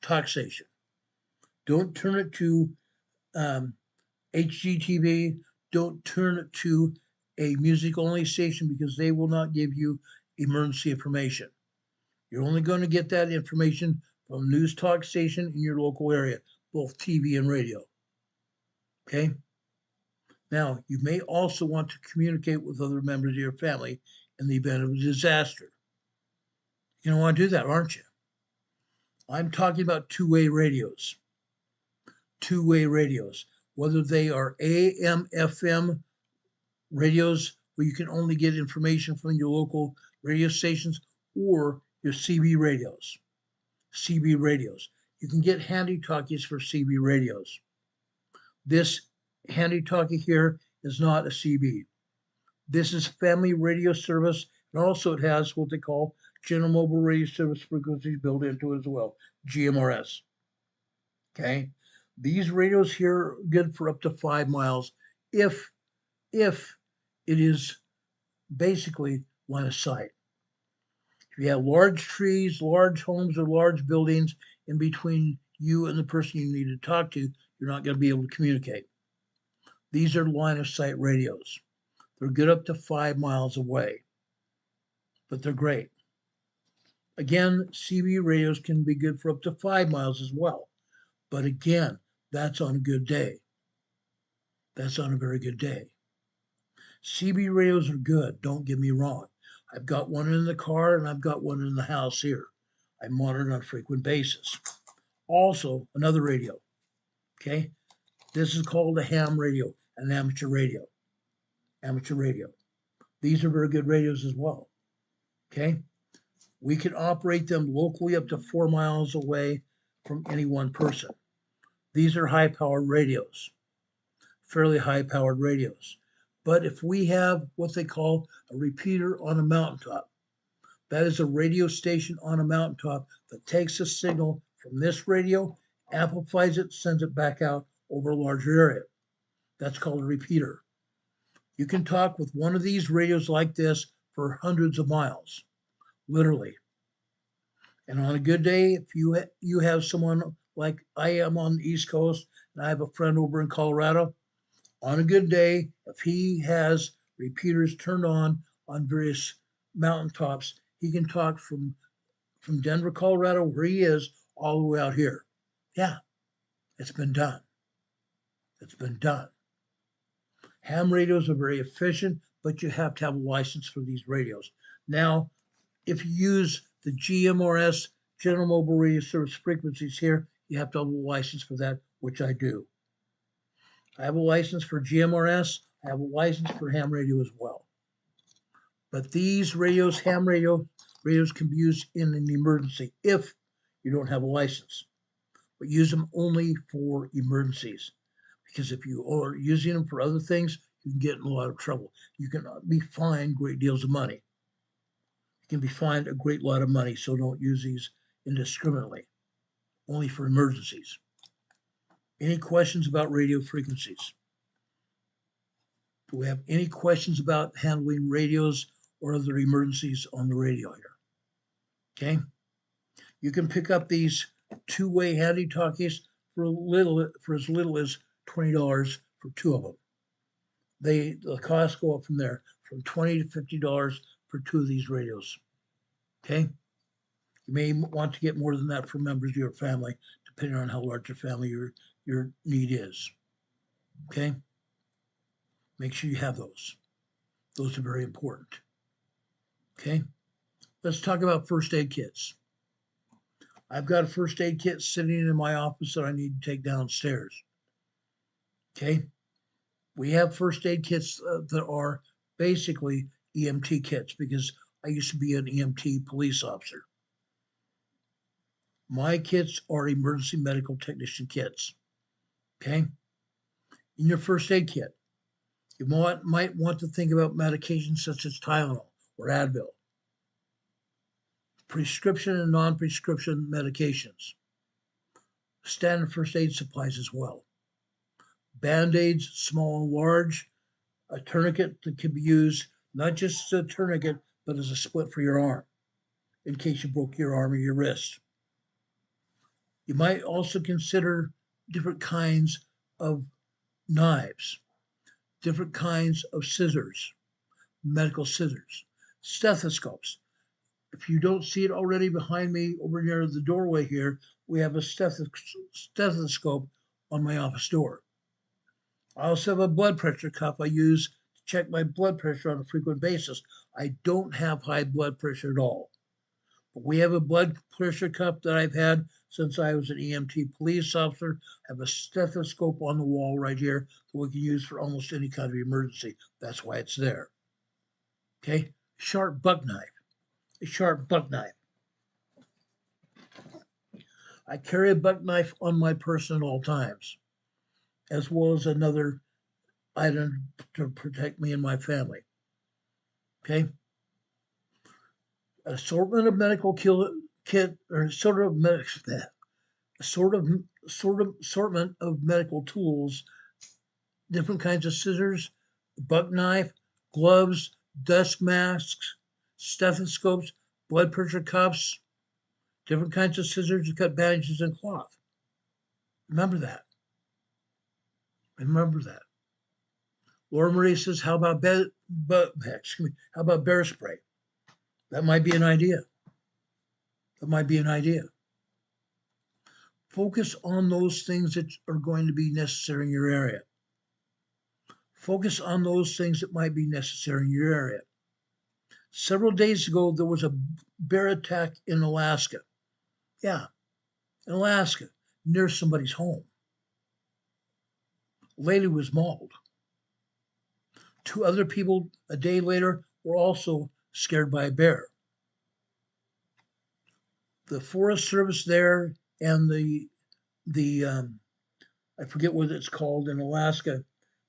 talk station. Don't turn it to HGTV. Don't turn it to a music-only station because they will not give you emergency information. You're only going to get that information from a news talk station in your local area, both TV and radio. Okay? Now, you may also want to communicate with other members of your family in the event of a disaster. You don't want to do that, aren't you? I'm talking about two-way radios. Two-way radios, whether they are AM/FM radios where you can only get information from your local radio stations, or your CB radios. CB radios. You can get handy talkies for CB radios. This handy talkie here is not a CB. This is family radio service, and also it has what they call general mobile radio service frequencies built into it as well, GMRS. Okay? These radios here are good for up to 5 miles if it is basically line of sight. If you have large trees, large homes, or large buildings in between you and the person you need to talk to, you're not going to be able to communicate. These are line of sight radios. They're good up to 5 miles away, but they're great. Again, CB radios can be good for up to 5 miles as well. But again, that's on a good day. That's on a very good day. CB radios are good, don't get me wrong. I've got one in the car and I've got one in the house here. I monitor on a frequent basis. Also, another radio, okay? This is called a ham radio, an amateur radio. Amateur radio. These are very good radios as well, okay? We can operate them locally up to 4 miles away from any one person. These are high-powered radios, fairly high-powered radios. But if we have what they call a repeater on a mountaintop, that is a radio station on a mountaintop that takes a signal from this radio, amplifies it, sends it back out over a larger area. That's called a repeater. You can talk with one of these radios like this for hundreds of miles, literally. And on a good day, if you have someone like I am on the East Coast, and I have a friend over in Colorado, on a good day, if he has repeaters turned on various mountaintops, he can talk from Denver, Colorado, where he is, all the way out here. Yeah, it's been done. It's been done. Ham radios are very efficient, but you have to have a license for these radios. Now, if you use the GMRS, General Mobile Radio Service frequencies here, you have to have a license for that, which I do. I have a license for GMRS. I have a license for ham radio as well. But these radios, ham radios can be used in an emergency if you don't have a license. But use them only for emergencies. Because if you are using them for other things, you can get in a lot of trouble. You can be fined great deals of money. You can be fined a great lot of money, so don't use these indiscriminately, only for emergencies. Any questions about radio frequencies? Do we have any questions about handling radios or other emergencies on the radio here? Okay. You can pick up these two-way handy talkies for as little as $20 for 2 of them. The costs go up from there, from $20 to $50 for 2 of these radios. Okay. You may want to get more than that for members of your family, depending on how large your family your need is. Okay. Make sure you have those. Those are very important. Okay. Let's talk about first aid kits. I've got a first aid kit sitting in my office that I need to take downstairs. Okay. We have first aid kits that are basically EMT kits because I used to be an EMT police officer. My kits are emergency medical technician kits. Okay. In your first aid kit, you might want to think about medications such as Tylenol or Advil, prescription and non-prescription medications, standard first aid supplies as well, Band-Aids, small and large, a tourniquet that can be used not just as a tourniquet, but as a split for your arm, in case you broke your arm or your wrist. You might also consider different kinds of knives, different kinds of scissors, medical scissors, stethoscopes. If you don't see it already behind me over near the doorway here, we have a stethoscope on my office door. I also have a blood pressure cuff I use to check my blood pressure on a frequent basis. I don't have high blood pressure at all. But we have a blood pressure cuff that I've had since I was an EMT police officer. I have a stethoscope on the wall right here that we can use for almost any kind of emergency. That's why it's there. Okay, sharp buck knife. A sharp buck knife. I carry a buck knife on my person at all times, as well as another item to protect me and my family. Okay. Assortment of medical kit, or assortment of medical tools, different kinds of scissors, buck knife, gloves, dust masks, stethoscopes, blood pressure cuffs, different kinds of scissors to cut bandages and cloth. Remember that. Remember that. Laura Marie says, how about how about bear spray? That might be an idea. That might be an idea. Focus on those things that are going to be necessary in your area. Focus on those things that might be necessary in your area. Several days ago, there was a bear attack in Alaska. Yeah, in Alaska, near somebody's home. A lady was mauled. 2 other people a day later were also scared by a bear. The Forest Service there and the I forget what it's called in Alaska,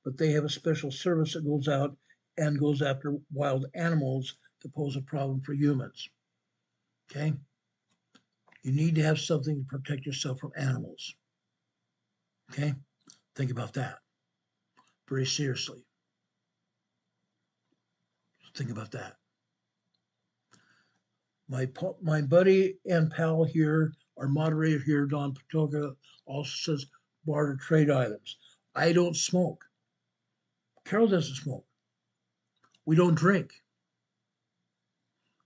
but they have a special service that goes out and goes after wild animals to pose a problem for humans. Okay? You need to have something to protect yourself from animals. Okay? Think about that very seriously. Think about that. My buddy and pal here, our moderator here, Don Patoka, also says barter trade items. I don't smoke. Carol doesn't smoke. We don't drink.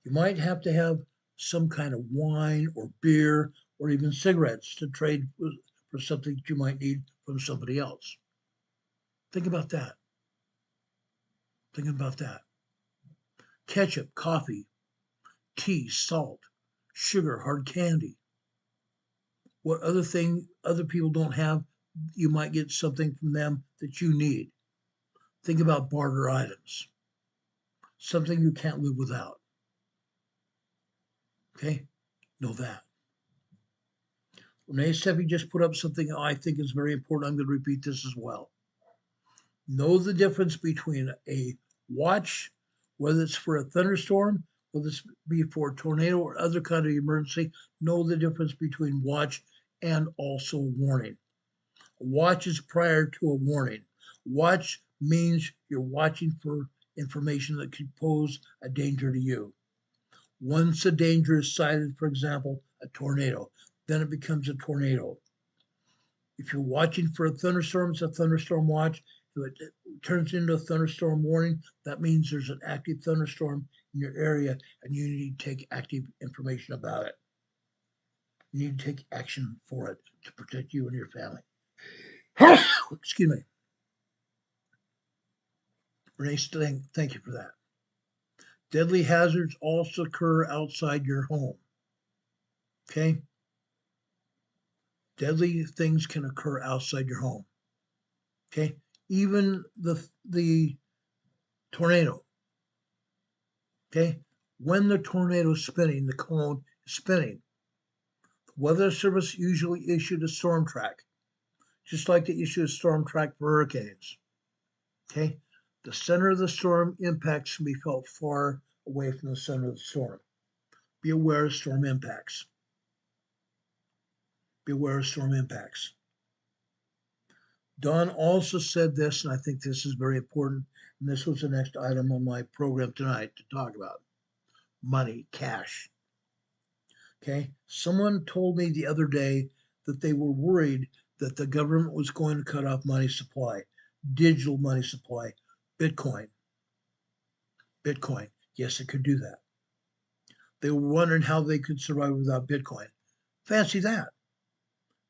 You might have to have some kind of wine or beer or even cigarettes to trade for something that you might need from somebody else. Think about that. Think about that. Ketchup, coffee, tea, salt, sugar, hard candy. What other thing other people don't have, you might get something from them that you need. Think about barter items. Something you can't live without. Okay? Know that. Renee Steffi just put up something I think is very important. I'm going to repeat this as well. Know the difference between a watch, whether it's for a thunderstorm, whether it's be for a tornado or other kind of emergency. Know the difference between watch and also warning. A watch is prior to a warning. Watch means you're watching for information that could pose a danger to you. Once a danger is sighted, for example, a tornado, then it becomes a tornado. If you're watching for a thunderstorm, it's a thunderstorm watch. If it turns into a thunderstorm warning, that means there's an active thunderstorm in your area and you need to take active information about it. You need to take action for it to protect you and your family. Excuse me. Renee, thank you for that. Deadly hazards also occur outside your home. Okay? Deadly things can occur outside your home. Okay? Even the tornado. Okay? When the tornado is spinning, the cone is spinning. The Weather Service usually issued a storm track, just like they issue a storm track for hurricanes. Okay? The center of the storm impacts can be felt far away from the center of the storm. Be aware of storm impacts. Be aware of storm impacts. Don also said this, and I think this is very important, and this was the next item on my program tonight to talk about. Money, cash. Okay? Someone told me the other day that they were worried that the government was going to cut off money supply, digital money supply, Bitcoin. Bitcoin. Yes, it could do that. They were wondering how they could survive without Bitcoin. Fancy that.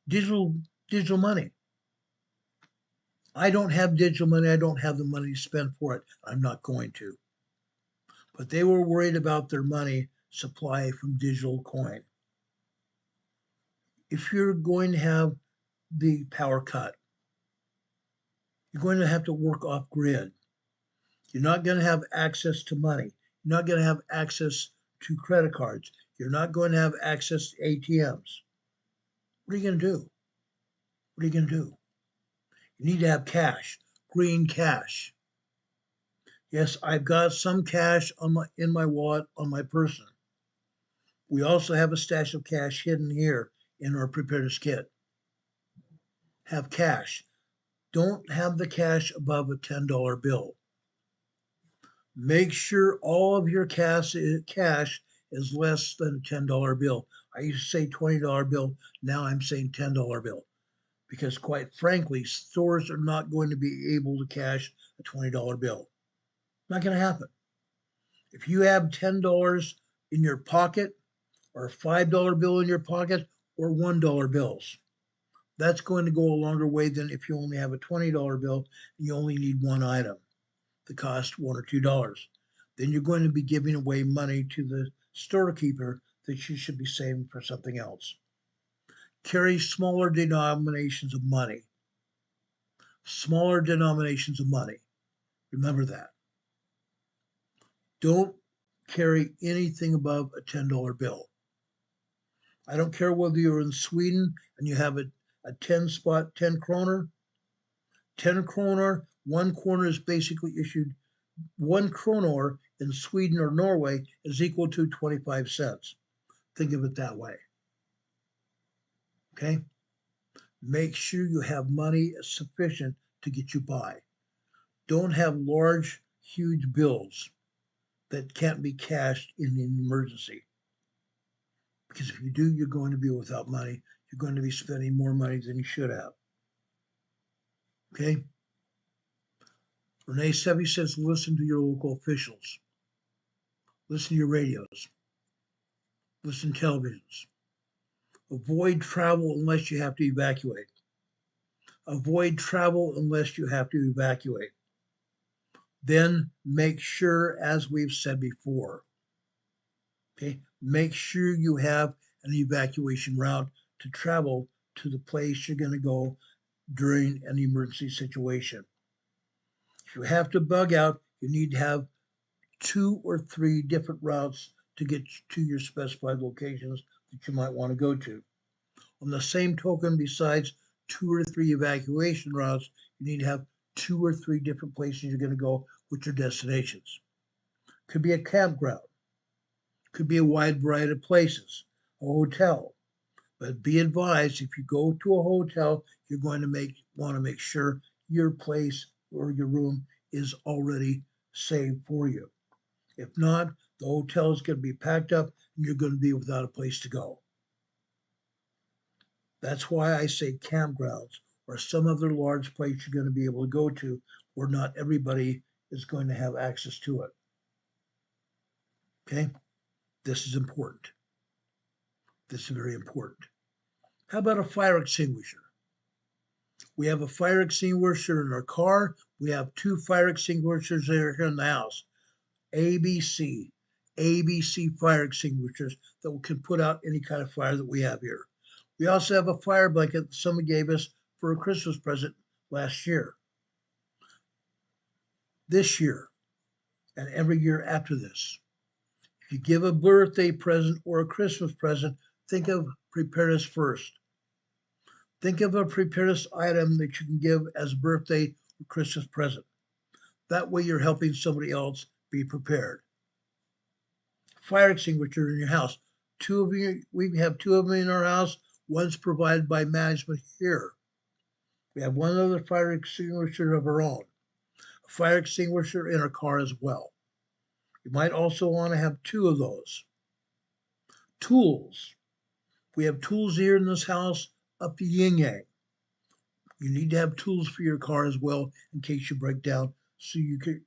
Digital money. I don't have digital money. I don't have the money to spend for it. I'm not going to. But they were worried about their money supply from digital coin. If you're going to have the power cut, you're going to have to work off grid. You're not going to have access to money. You're not going to have access to credit cards. You're not going to have access to ATMs. What are you going to do? What are you going to do? You need to have cash, green cash. Yes, I've got some cash in my wallet on my person. We also have a stash of cash hidden here in our preparedness kit. Have cash. Don't have the cash above a $10 bill. Make sure all of your cash is less than a $10 bill. I used to say $20 bill. Now I'm saying $10 bill. because quite frankly, stores are not going to be able to cash a $20 bill. Not going to happen. If you have $10 in your pocket, or a $5 bill in your pocket, or $1 bills, that's going to go a longer way than if you only have a $20 bill and you only need one item that costs $1 or $2. Then you're going to be giving away money to the storekeeper that you should be saving for something else. Carry smaller denominations of money. Smaller denominations of money. Remember that. Don't carry anything above a $10 bill. I don't care whether you're in Sweden and you have a 10 kroner. 10 kroner, 1 kroner is basically issued, 1 kroner in Sweden or Norway is equal to 25 cents. Think of it that way. Okay? Make sure you have money sufficient to get you by. Don't have large, huge bills that can't be cashed in an emergency. Because if you do, you're going to be without money. You're going to be spending more money than you should have. Okay? Renee Sevi says, listen to your local officials. Listen to your radios. Listen to televisions. Avoid travel unless you have to evacuate. Avoid travel unless you have to evacuate. Then make sure, as we've said before, okay, make sure you have an evacuation route to travel to the place you're going to go during an emergency situation. If you have to bug out, you need to have 2 or 3 different routes to get to your specified locations that you might want to go to. On the same token, besides 2 or 3 evacuation routes, you need to have 2 or 3 different places you're going to go with your destinations. Could be a campground. Could be a wide variety of places. A hotel. But be advised, if you go to a hotel, you're going to want to make sure your place or your room is already saved for you. If not, the hotel is going to be packed up and you're going to be without a place to go. That's why I say campgrounds or some other large place you're going to be able to go to where not everybody is going to have access to it. Okay? This is important. This is very important. How about a fire extinguisher? We have a fire extinguisher in our car. We have 2 fire extinguishers here in the house. ABC fire extinguishers that can put out any kind of fire that we have here. We also have a fire blanket that someone gave us for a Christmas present last year. This year, and every year after this, if you give a birthday present or a Christmas present, think of preparedness first. Think of a preparedness item that you can give as a birthday or Christmas present. That way you're helping somebody else be prepared. Fire extinguisher in your house. 2 of you, we have 2 of them in our house. One's provided by management here. We have 1 other fire extinguisher of our own. A fire extinguisher in our car as well. You might also want to have 2 of those. Tools. We have tools here in this house up to yin yang. You need to have tools for your car as well in case you break down, so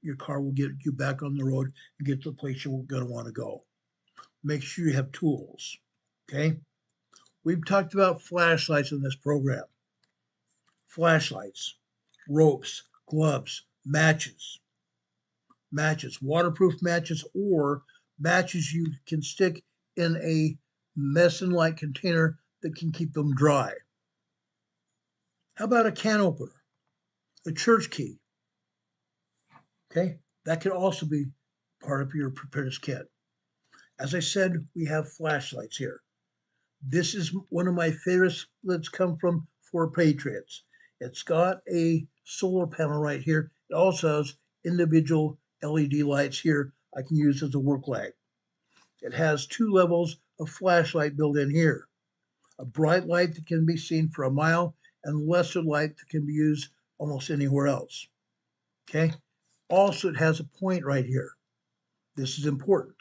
your car will get you back on the road and get to the place you're going to want to go. Make sure you have tools. Okay? We've talked about flashlights in this program. Flashlights, ropes, gloves, matches, waterproof matches, or matches you can stick in a medicine-like container that can keep them dry. How about a can opener, a church key? Okay, that could also be part of your preparedness kit. As I said, we have flashlights here. This is one of my favorites that's come from For Patriots. It's got a solar panel right here. It also has individual LED lights here I can use as a work light. It has 2 levels of flashlight built in here. A bright light that can be seen for a mile and lesser light that can be used almost anywhere else. Okay? Also, it has a point right here. This is important.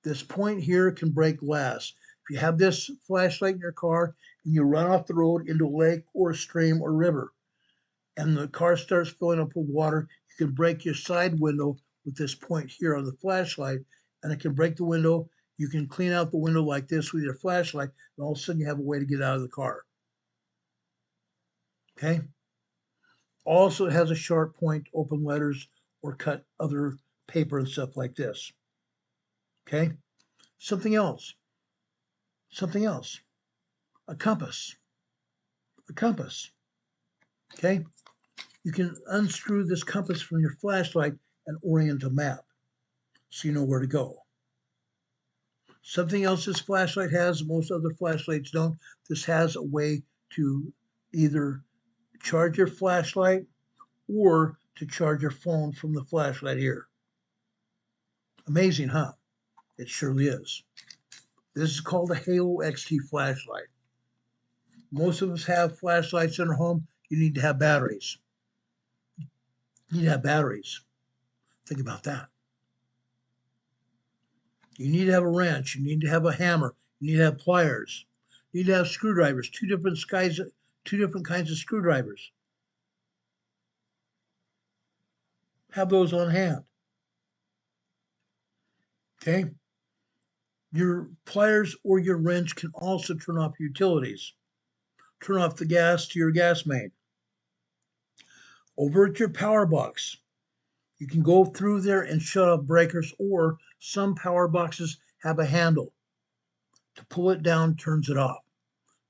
This point here can break glass. If you have this flashlight in your car and you run off the road into a lake or a stream or river, and the car starts filling up with water, you can break your side window with this point here on the flashlight, and it can break the window. You can clean out the window like this with your flashlight, and all of a sudden you have a way to get out of the car. Okay? Also, it has a sharp point to open letters or cut other paper and stuff like this. Okay? Something else. Something else. A compass. A compass. Okay? You can unscrew this compass from your flashlight and orient a map so you know where to go. Something else this flashlight has, most other flashlights don't, this has a way to either charge your flashlight or to charge your phone from the flashlight here. Amazing, huh? It surely is. This is called a Halo XT flashlight. Most of us have flashlights in our home. You need to have batteries. You need to have batteries. Think about that. You need to have a wrench. You need to have a hammer. You need to have pliers. You need to have screwdrivers, two different kinds of screwdrivers. Have those on hand. Okay? Your pliers or your wrench can also turn off utilities. Turn off the gas to your gas main. Over at your power box, you can go through there and shut off breakers, or some power boxes have a handle. To pull it down turns it off.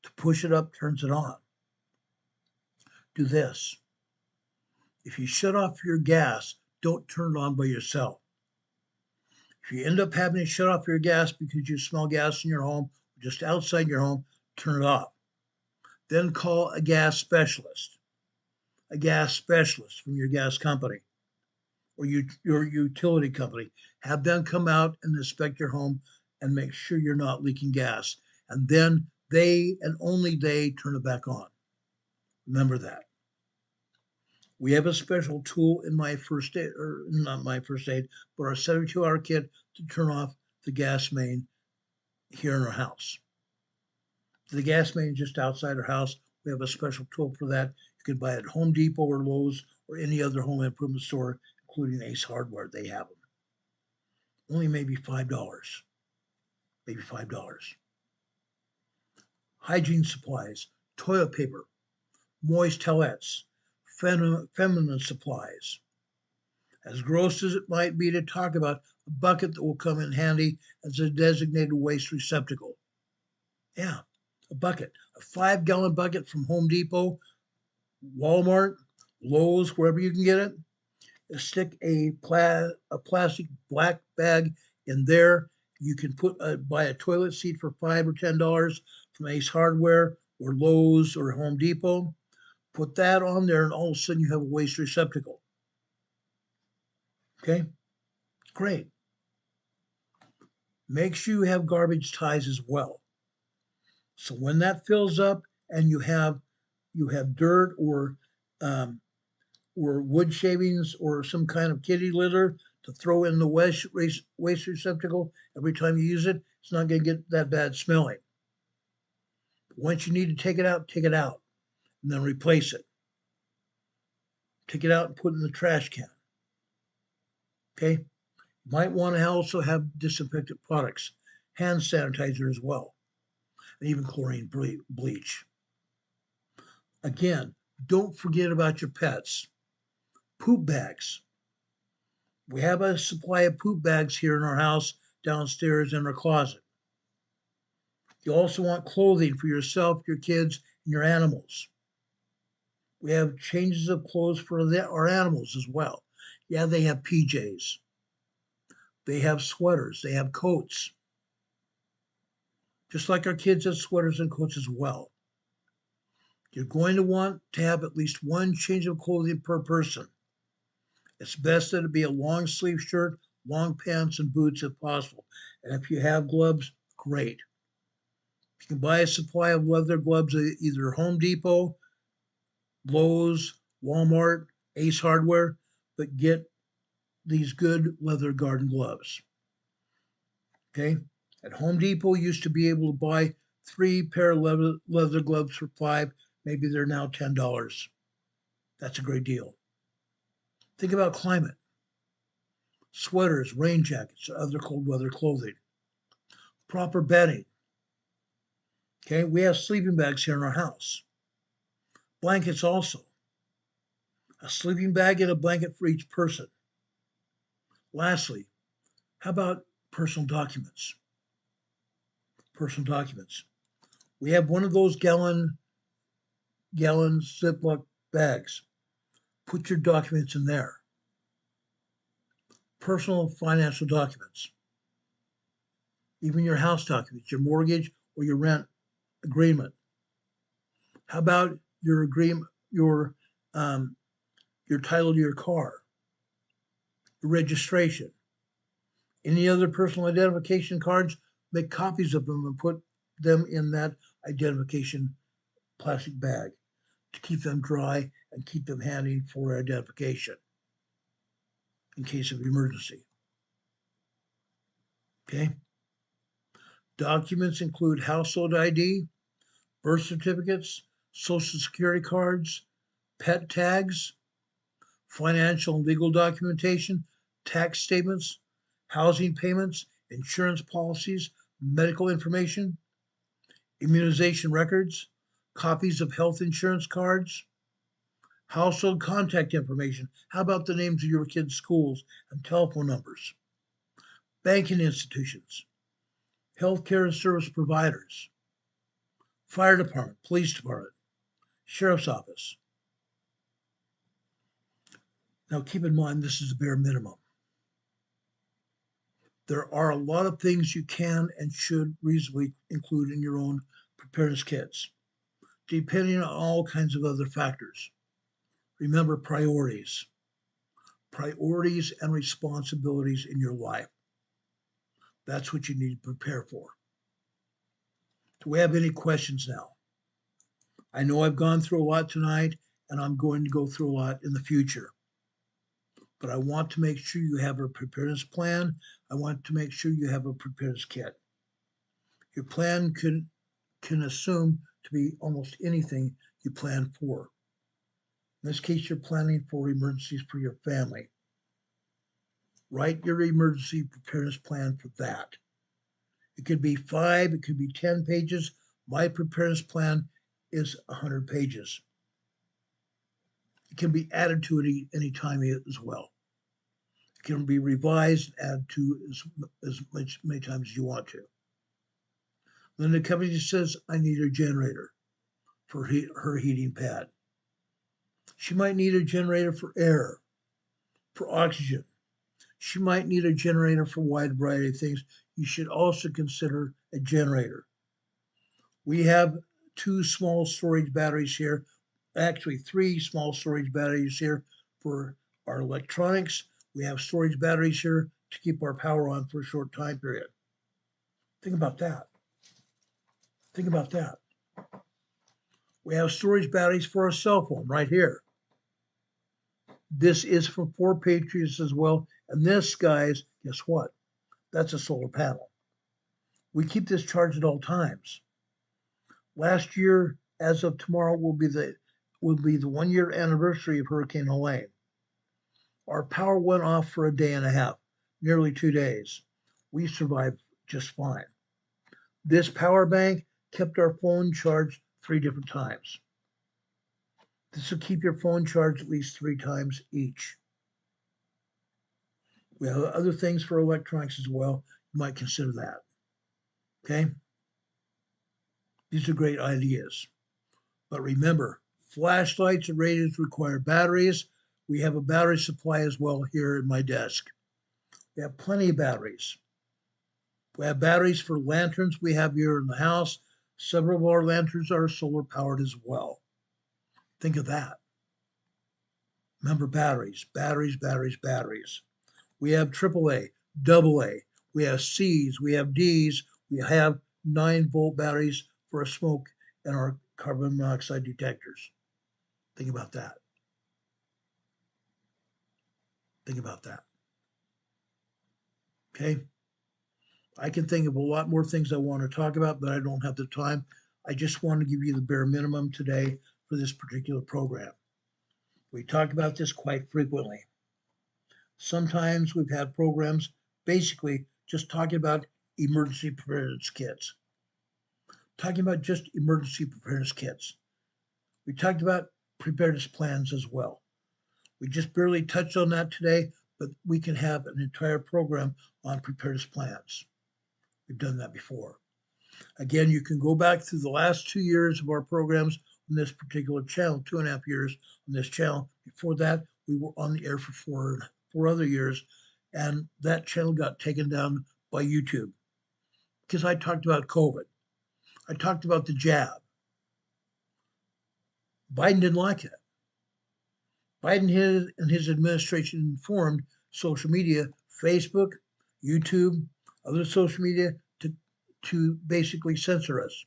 To push it up turns it on. Do this. If you shut off your gas, don't turn it on by yourself. If you end up having to shut off your gas because you smell gas in your home, just outside your home, turn it off. Then call a gas specialist from your gas company or your utility company. Have them come out and inspect your home and make sure you're not leaking gas. And then they and only they turn it back on. Remember that. We have a special tool in my first aid, or not my first aid, but our 72-hour kit to turn off the gas main here in our house. The gas main just outside our house, we have a special tool for that. You can buy it at Home Depot or Lowe's or any other home improvement store, including Ace Hardware. They have them. Only maybe $5. Maybe $5. Hygiene supplies, toilet paper, moist towelettes, feminine supplies. As gross as it might be to talk about, a bucket that will come in handy as a designated waste receptacle. Yeah, a bucket, a 5-gallon bucket from Home Depot, Walmart, Lowe's, wherever you can get it. Stick a plastic black bag in there. You can buy a toilet seat for $5 or $10 from Ace Hardware or Lowe's or Home Depot. Put that on there, and all of a sudden you have a waste receptacle. Okay, great. Make sure you have garbage ties as well. So when that fills up and you have dirt or wood shavings or some kind of kitty litter to throw in the waste receptacle every time you use it, it's not going to get that bad smelling. But once you need to take it out, and then replace it. Take it out and put it in the trash can. Okay? You might want to also have disinfectant products, hand sanitizer as well, and even chlorine bleach. Again, don't forget about your pets. Poop bags. We have a supply of poop bags here in our house, downstairs in our closet. You also want clothing for yourself, your kids, and your animals. We have changes of clothes for our animals as well. Yeah, they have PJs. They have sweaters. They have coats. Just like our kids have sweaters and coats as well. You're going to want to have at least one change of clothing per person. It's best that it be a long sleeve shirt, long pants, and boots if possible. And if you have gloves, great. You can buy a supply of leather gloves at either Home Depot, Lowe's, Walmart, Ace Hardware, but get these good leather garden gloves. Okay? At Home Depot, you used to be able to buy 3 pair of leather gloves for $5. Maybe they're now $10. That's a great deal. Think about climate. Sweaters, rain jackets, other cold weather clothing. Proper bedding. Okay, we have sleeping bags here in our house. Blankets also. A sleeping bag and a blanket for each person. Lastly, how about personal documents? Personal documents. We have one of those gallon Ziploc bags. Put your documents in there. Personal financial documents. Even your house documents, your mortgage or your rent agreement. How about your agreement, your title to your car, your registration, any other personal identification cards? Make copies of them and put them in that identification plastic bag to keep them dry and keep them handy for identification in case of emergency. Okay. Documents include household ID, birth certificates, social security cards, pet tags, financial and legal documentation, tax statements, housing payments, insurance policies, medical information, immunization records, copies of health insurance cards, household contact information. How about the names of your kids' schools and telephone numbers? Banking institutions, healthcare service providers, fire department, police department, sheriff's office. Now keep in mind, this is the bare minimum. There are a lot of things you can and should reasonably include in your own preparedness kits, depending on all kinds of other factors. Remember priorities and responsibilities in your life. That's what you need to prepare for. Do we have any questions now? I know I've gone through a lot tonight, and I'm going to go through a lot in the future. But I want to make sure you have a preparedness plan. I want to make sure you have a preparedness kit. Your plan can assume to be almost anything you plan for. In this case, you're planning for emergencies for your family. Write your emergency preparedness plan for that. It could be 5, it could be 10 pages. My preparedness plan is 100 pages. It can be added to it anytime as well. It can be revised, added to as many times as you want to. Then the company says, I need a generator for her heating pad. She might need a generator for air, for oxygen. She might need a generator for a wide variety of things. You should also consider a generator. We have 2 small storage batteries here, actually 3 small storage batteries here for our electronics. We have storage batteries here to keep our power on for a short time period. Think about that. Think about that. We have storage batteries for our cell phone right here. This is for 4 Patriots as well. And this, guys, guess what? That's a solar panel. We keep this charged at all times. Last year, as of tomorrow, will be the 1-year anniversary of Hurricane Helene. Our power went off for a day and a half, nearly 2 days. We survived just fine. This power bank kept our phone charged 3 different times. This will keep your phone charged at least 3 times each. We have other things for electronics as well. You might consider that. Okay? These are great ideas. But remember, flashlights and radios require batteries. We have a battery supply as well here at my desk. We have plenty of batteries. We have batteries for lanterns we have here in the house. Several of our lanterns are solar powered as well. Think of that. Remember batteries, batteries, batteries, batteries. We have AAA, AA. We have C's, we have D's. We have 9-volt batteries for our smoke and our carbon monoxide detectors. Think about that. Think about that. Okay? I can think of a lot more things I want to talk about, but I don't have the time. I just want to give you the bare minimum today for this particular program. We talk about this quite frequently. Sometimes we've had programs basically just talking about emergency preparedness kits, talking about just emergency preparedness kits. We talked about preparedness plans as well. We just barely touched on that today, but we can have an entire program on preparedness plans. We've done that before. Again, you can go back through the last 2 years of our programs on this particular channel, 2.5 years on this channel. Before that, we were on the air for four other years, and that channel got taken down by YouTube because I talked about COVID. I talked about the jab. Biden didn't like it. Biden and his administration informed social media, Facebook, YouTube, other social media to basically censor us.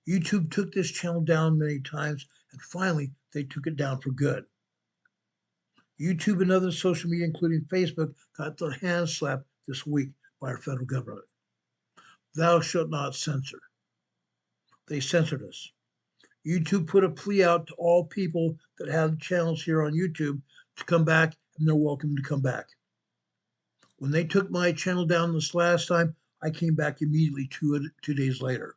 YouTube took this channel down many times, and finally they took it down for good. YouTube and other social media, including Facebook, got their hands slapped this week by our federal government. Thou shalt not censor. They censored us. YouTube put a plea out to all people that have channels here on YouTube to come back, and they're welcome to come back. When they took my channel down this last time, I came back immediately 2 days later,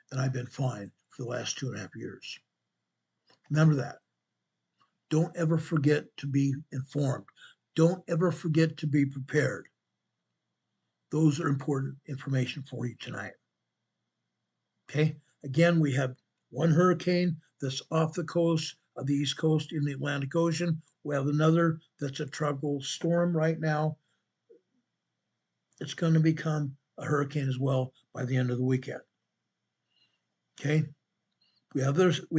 and I've been fine for the last 2.5 years. Remember that. Don't ever forget to be informed. Don't ever forget to be prepared. Those are important information for you tonight. Okay? Again, we have one hurricane that's off the coast of the East Coast in the Atlantic Ocean. We have another that's a tropical storm right now. It's going to become a hurricane as well by the end of the weekend. Okay? We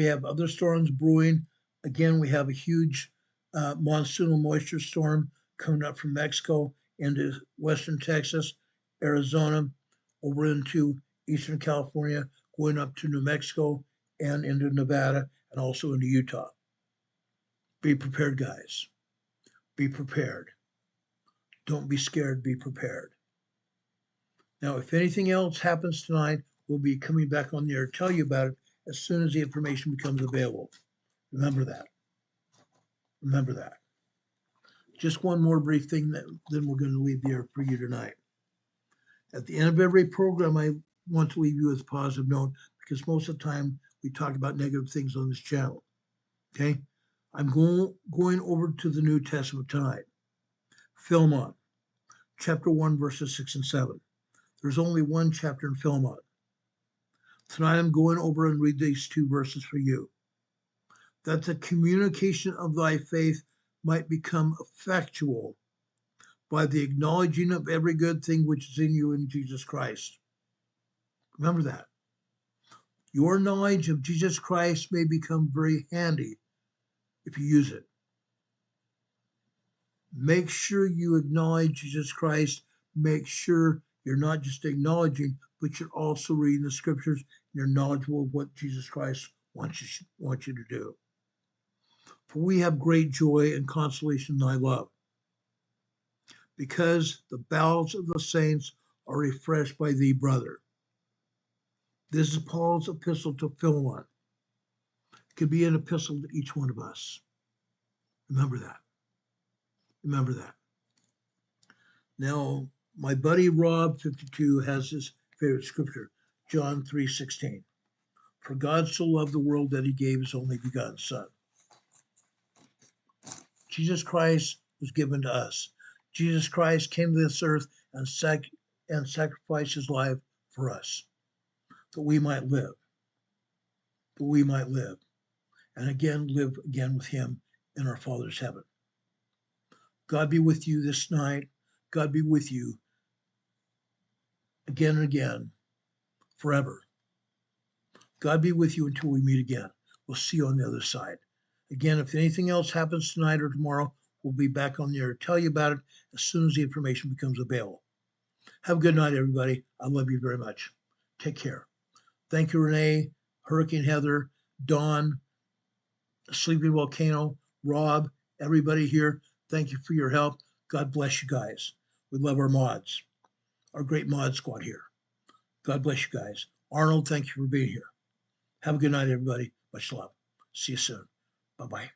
have other storms brewing. Again, we have a huge monsoonal moisture storm coming up from Mexico into western Texas, Arizona, over into eastern California, going up to New Mexico and into Nevada and also into Utah. Be prepared, guys. Be prepared. Don't be scared. Be prepared. Now, if anything else happens tonight, we'll be coming back on the air to tell you about it as soon as the information becomes available. Remember that. Remember that. Just one more brief thing, then we're going to leave the air for you tonight. At the end of every program, I want to leave you with a positive note because most of the time we talk about negative things on this channel. Okay? I'm going over to the New Testament tonight. Philemon, chapter 1, verses 6 and 7. There's only one chapter in Philemon. Tonight I'm going over and read these 2 verses for you. That the communication of thy faith might become effectual by the acknowledging of every good thing which is in you in Jesus Christ. Remember that. Your knowledge of Jesus Christ may become very handy if you use it. Make sure you acknowledge Jesus Christ. Make sure you're not just acknowledging, but you're also reading the scriptures and you're knowledgeable of what Jesus Christ wants you to do. For we have great joy and consolation in thy love, because the bowels of the saints are refreshed by thee, brother. This is Paul's epistle to Philemon. It could be an epistle to each one of us. Remember that. Remember that. Now, my buddy Rob 52 has his favorite scripture, John 3:16. For God so loved the world that he gave his only begotten Son. Jesus Christ was given to us. Jesus Christ came to this earth and sacrificed his life for us, that we might live. That we might live. And again, live again with him in our Father's heaven. God be with you this night. God be with you again and again, forever. God be with you until we meet again. We'll see you on the other side. Again, if anything else happens tonight or tomorrow, we'll be back on the air to tell you about it as soon as the information becomes available. Have a good night, everybody. I love you very much. Take care. Thank you, Renee, Hurricane Heather, Dawn, Sleeping Volcano, Rob, everybody here. Thank you for your help. God bless you guys. We love our mods. our great mod squad here. God bless you guys. Arnold, thank you for being here. Have a good night, everybody. Much love. See you soon. Bye-bye.